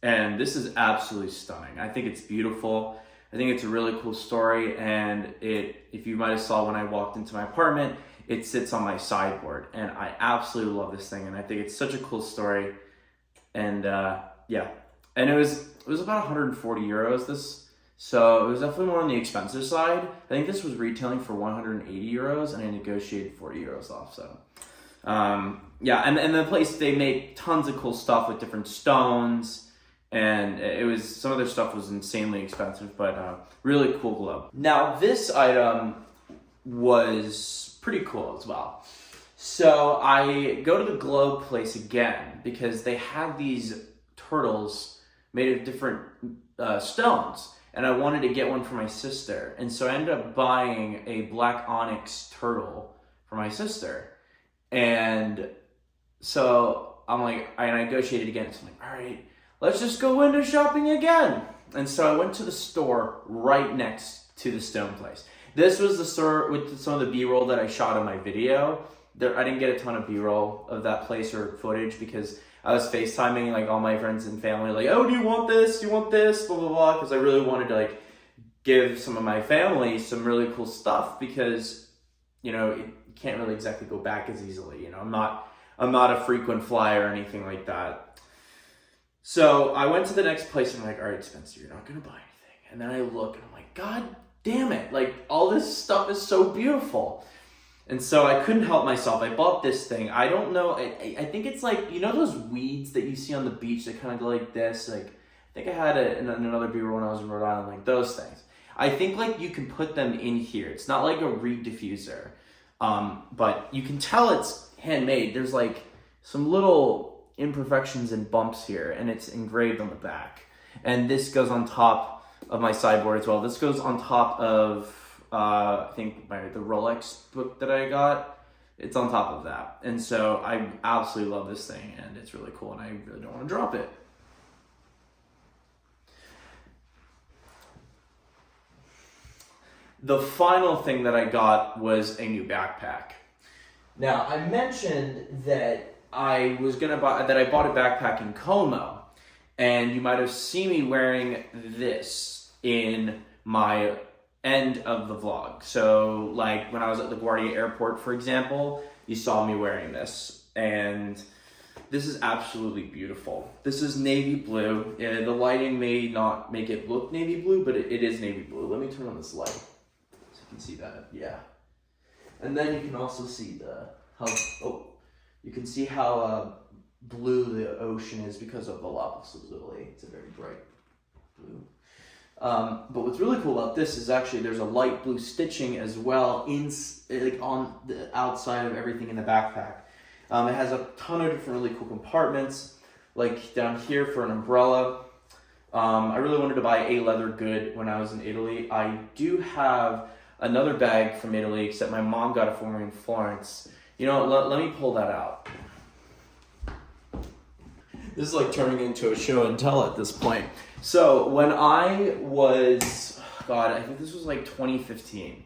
And this is absolutely stunning. I think it's beautiful. I think it's a really cool story. And if you might have saw when I walked into my apartment, it sits on my sideboard. And I absolutely love this thing. And I think it's such a cool story. And yeah. And it was about €140. So it was definitely more on the expensive side. I think this was retailing for €180 and I negotiated €40 off. So yeah, and the place, they make tons of cool stuff with different stones, and some of their stuff was insanely expensive, but really cool globe. Now this item was pretty cool as well. So I go to the globe place again because they had these turtles made of different stones, and I wanted to get one for my sister, and so I ended up buying a black onyx turtle for my sister. And so I negotiated again. So I'm like, all right, let's just go window shopping again. And so I went to the store right next to the stone place. This was the store with some of the B-roll that I shot in my video. I didn't get a ton of B-roll of that place or footage because I was FaceTiming like all my friends and family, like, oh, do you want this? Do you want this? Blah, blah, blah. Because I really wanted to like give some of my family some really cool stuff because, it can't really exactly go back as easily. I'm not a frequent flyer or anything like that. So I went to the next place and I'm like, all right, Spencer, you're not gonna buy anything. And then I look and I'm like, God damn it. Like all this stuff is so beautiful. And so I couldn't help myself. I bought this thing. I don't know. I think it's like, those weeds that you see on the beach that kind of go like this. Like, I think I had it in another B-roll when I was in Rhode Island, like those things. I think like you can put them in here. It's not like a reed diffuser. But you can tell it's handmade. There's like some little imperfections and bumps here, and it's engraved on the back. And this goes on top of my sideboard as well. This goes on top of, I think the Rolex book that I got. It's on top of that. And so I absolutely love this thing, and it's really cool, and I really don't want to drop it. The final thing that I got was a new backpack. Now, I mentioned that I bought a backpack in Como, and you might have seen me wearing this in my end of the vlog. So, like when I was at LaGuardia Airport, for example, you saw me wearing this, and this is absolutely beautiful. This is navy blue. The lighting may not make it look navy blue, but it is navy blue. Let me turn on this light so you can see that. Yeah. And then you can also see how blue the ocean is because of the lapis lazuli. It's a very bright blue. But what's really cool about this is actually there's a light blue stitching as well on the outside of everything in the backpack. It has a ton of different really cool compartments, like down here for an umbrella. I really wanted to buy a leather good when I was in Italy. I do have another bag from Italy, except my mom got it for me in Florence. You know, let me pull that out. This is like turning into a show and tell at this point. So when I was, God, I think this was like 2015.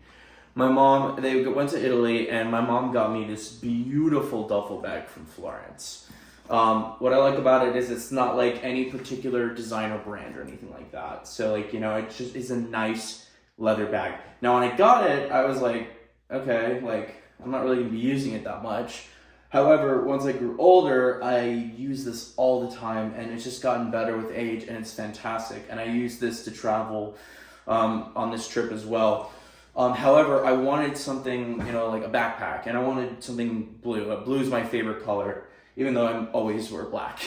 My mom, they went to Italy, and my mom got me this beautiful duffel bag from Florence. What I like about it is it's not like any particular designer brand or anything like that. So like, you know, it just is a nice leather bag. Now when I got it, I was like, okay, like I'm not really gonna be using it that much. However, once I grew older, I use this all the time, and it's just gotten better with age, and it's fantastic. And I use this to travel on this trip as well. However, I wanted something, you know, like a backpack, and I wanted something blue. Blue is my favorite color, even though I always wear black.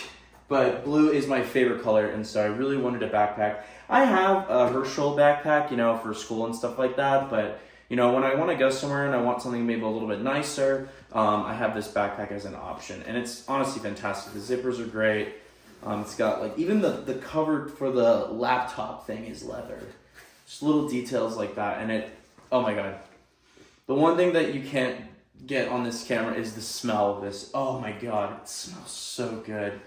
But blue is my favorite color, and so I really wanted a backpack. I have a Herschel backpack, you know, for school and stuff like that, but you know, when I want to go somewhere and I want something maybe a little bit nicer, I have this backpack as an option, and it's honestly fantastic. The zippers are great. It's got like, even the cover for the laptop thing is leather. Just little details like that, and it, oh my God. The one thing that you can't get on this camera is the smell of this. Oh my God, it smells so good.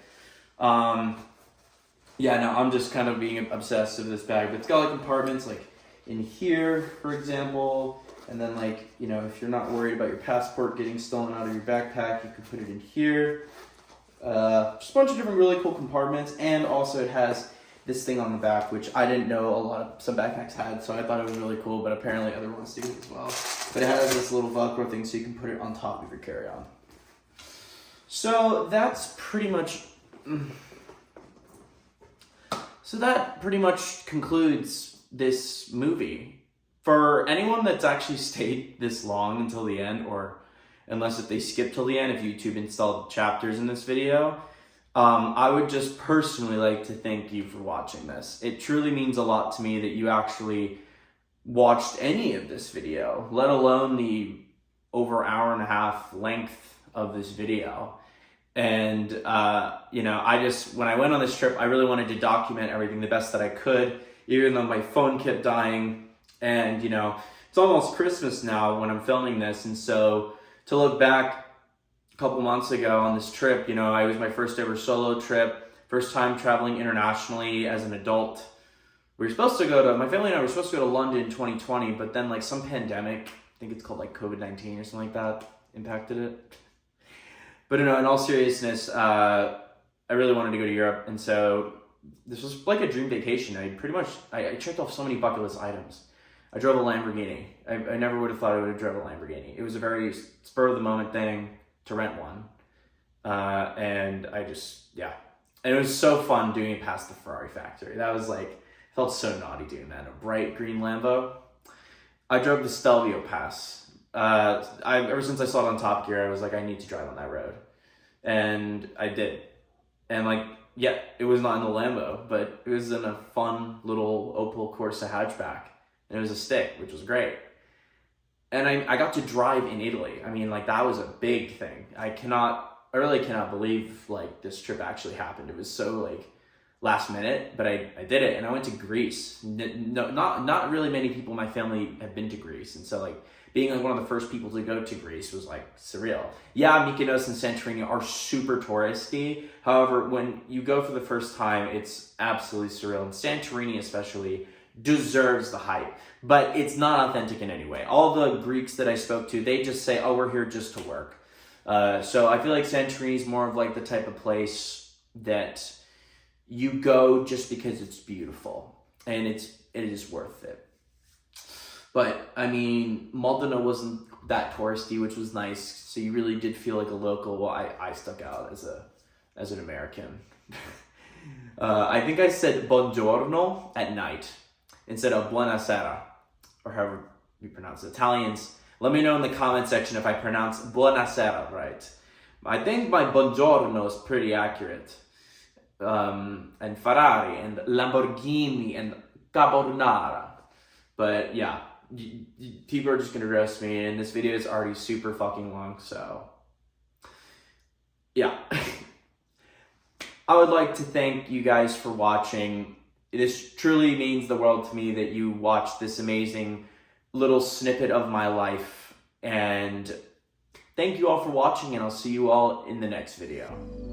Yeah, no, I'm just kind of being obsessed with this bag, but it's got like compartments like in here, for example, and then like, you know, if you're not worried about your passport getting stolen out of your backpack, you can put it in here. Just a bunch of different really cool compartments, and also it has this thing on the back, which I didn't know some backpacks had, so I thought it was really cool, but apparently other ones do as well. But it has this little Velcro thing, so you can put it on top of your carry-on. So that's pretty much... So that pretty much concludes this movie. For anyone that's actually stayed this long until the end, or unless if they skip till the end, if YouTube installed chapters in this video, I would just personally like to thank you for watching this. It truly means a lot to me that you actually watched any of this video, let alone the over hour and a half length of this video. And, you know, when I went on this trip, I really wanted to document everything the best that I could, even though my phone kept dying. And, you know, it's almost Christmas now when I'm filming this. And so to look back a couple months ago on this trip, you know, it was my first ever solo trip, first time traveling internationally as an adult. My family and I were supposed to go to London in 2020, but then like some pandemic, I think it's called like COVID-19 or something like that, impacted it. But you know, in all seriousness, I really wanted to go to Europe, and so this was like a dream vacation. I checked off so many bucket list items. I drove a Lamborghini. I never would have thought I would have driven a Lamborghini. It was a very spur of the moment thing to rent one. And it was so fun doing it past the Ferrari factory. That was like, felt so naughty doing that. A bright green Lambo. I drove the Stelvio Pass. Ever since I saw it on Top Gear, I was like, I need to drive on that road. And I did. And like, yeah, it was not in the Lambo, but it was in a fun little Opel Corsa hatchback. And it was a stick, which was great. And I got to drive in Italy. I mean, like, that was a big thing. I really cannot believe, like, this trip actually happened. It was so, like, last minute, but I did it. And I went to Greece. No, not really many people in my family have been to Greece. And so, like, being like one of the first people to go to Greece was like surreal. Yeah, Mykonos and Santorini are super touristy. However, when you go for the first time, it's absolutely surreal. And Santorini especially deserves the hype, but it's not authentic in any way. All the Greeks that I spoke to, they just say, oh, we're here just to work. So I feel like Santorini is more of like the type of place that you go just because it's beautiful, and it is worth it. But, I mean, Modena wasn't that touristy, which was nice, so you really did feel like a local. Well, I stuck out as an American. I think I said buongiorno at night instead of buonasera, or however you pronounce it. Italians, let me know in the comment section if I pronounce buonasera right. I think my buongiorno is pretty accurate. And Ferrari and Lamborghini and carbonara. But yeah, people are just gonna roast me, and this video is already super fucking long, so yeah. I would like to thank you guys for watching. This truly means the world to me that you watched this amazing little snippet of my life. And thank you all for watching, and I'll see you all in the next video.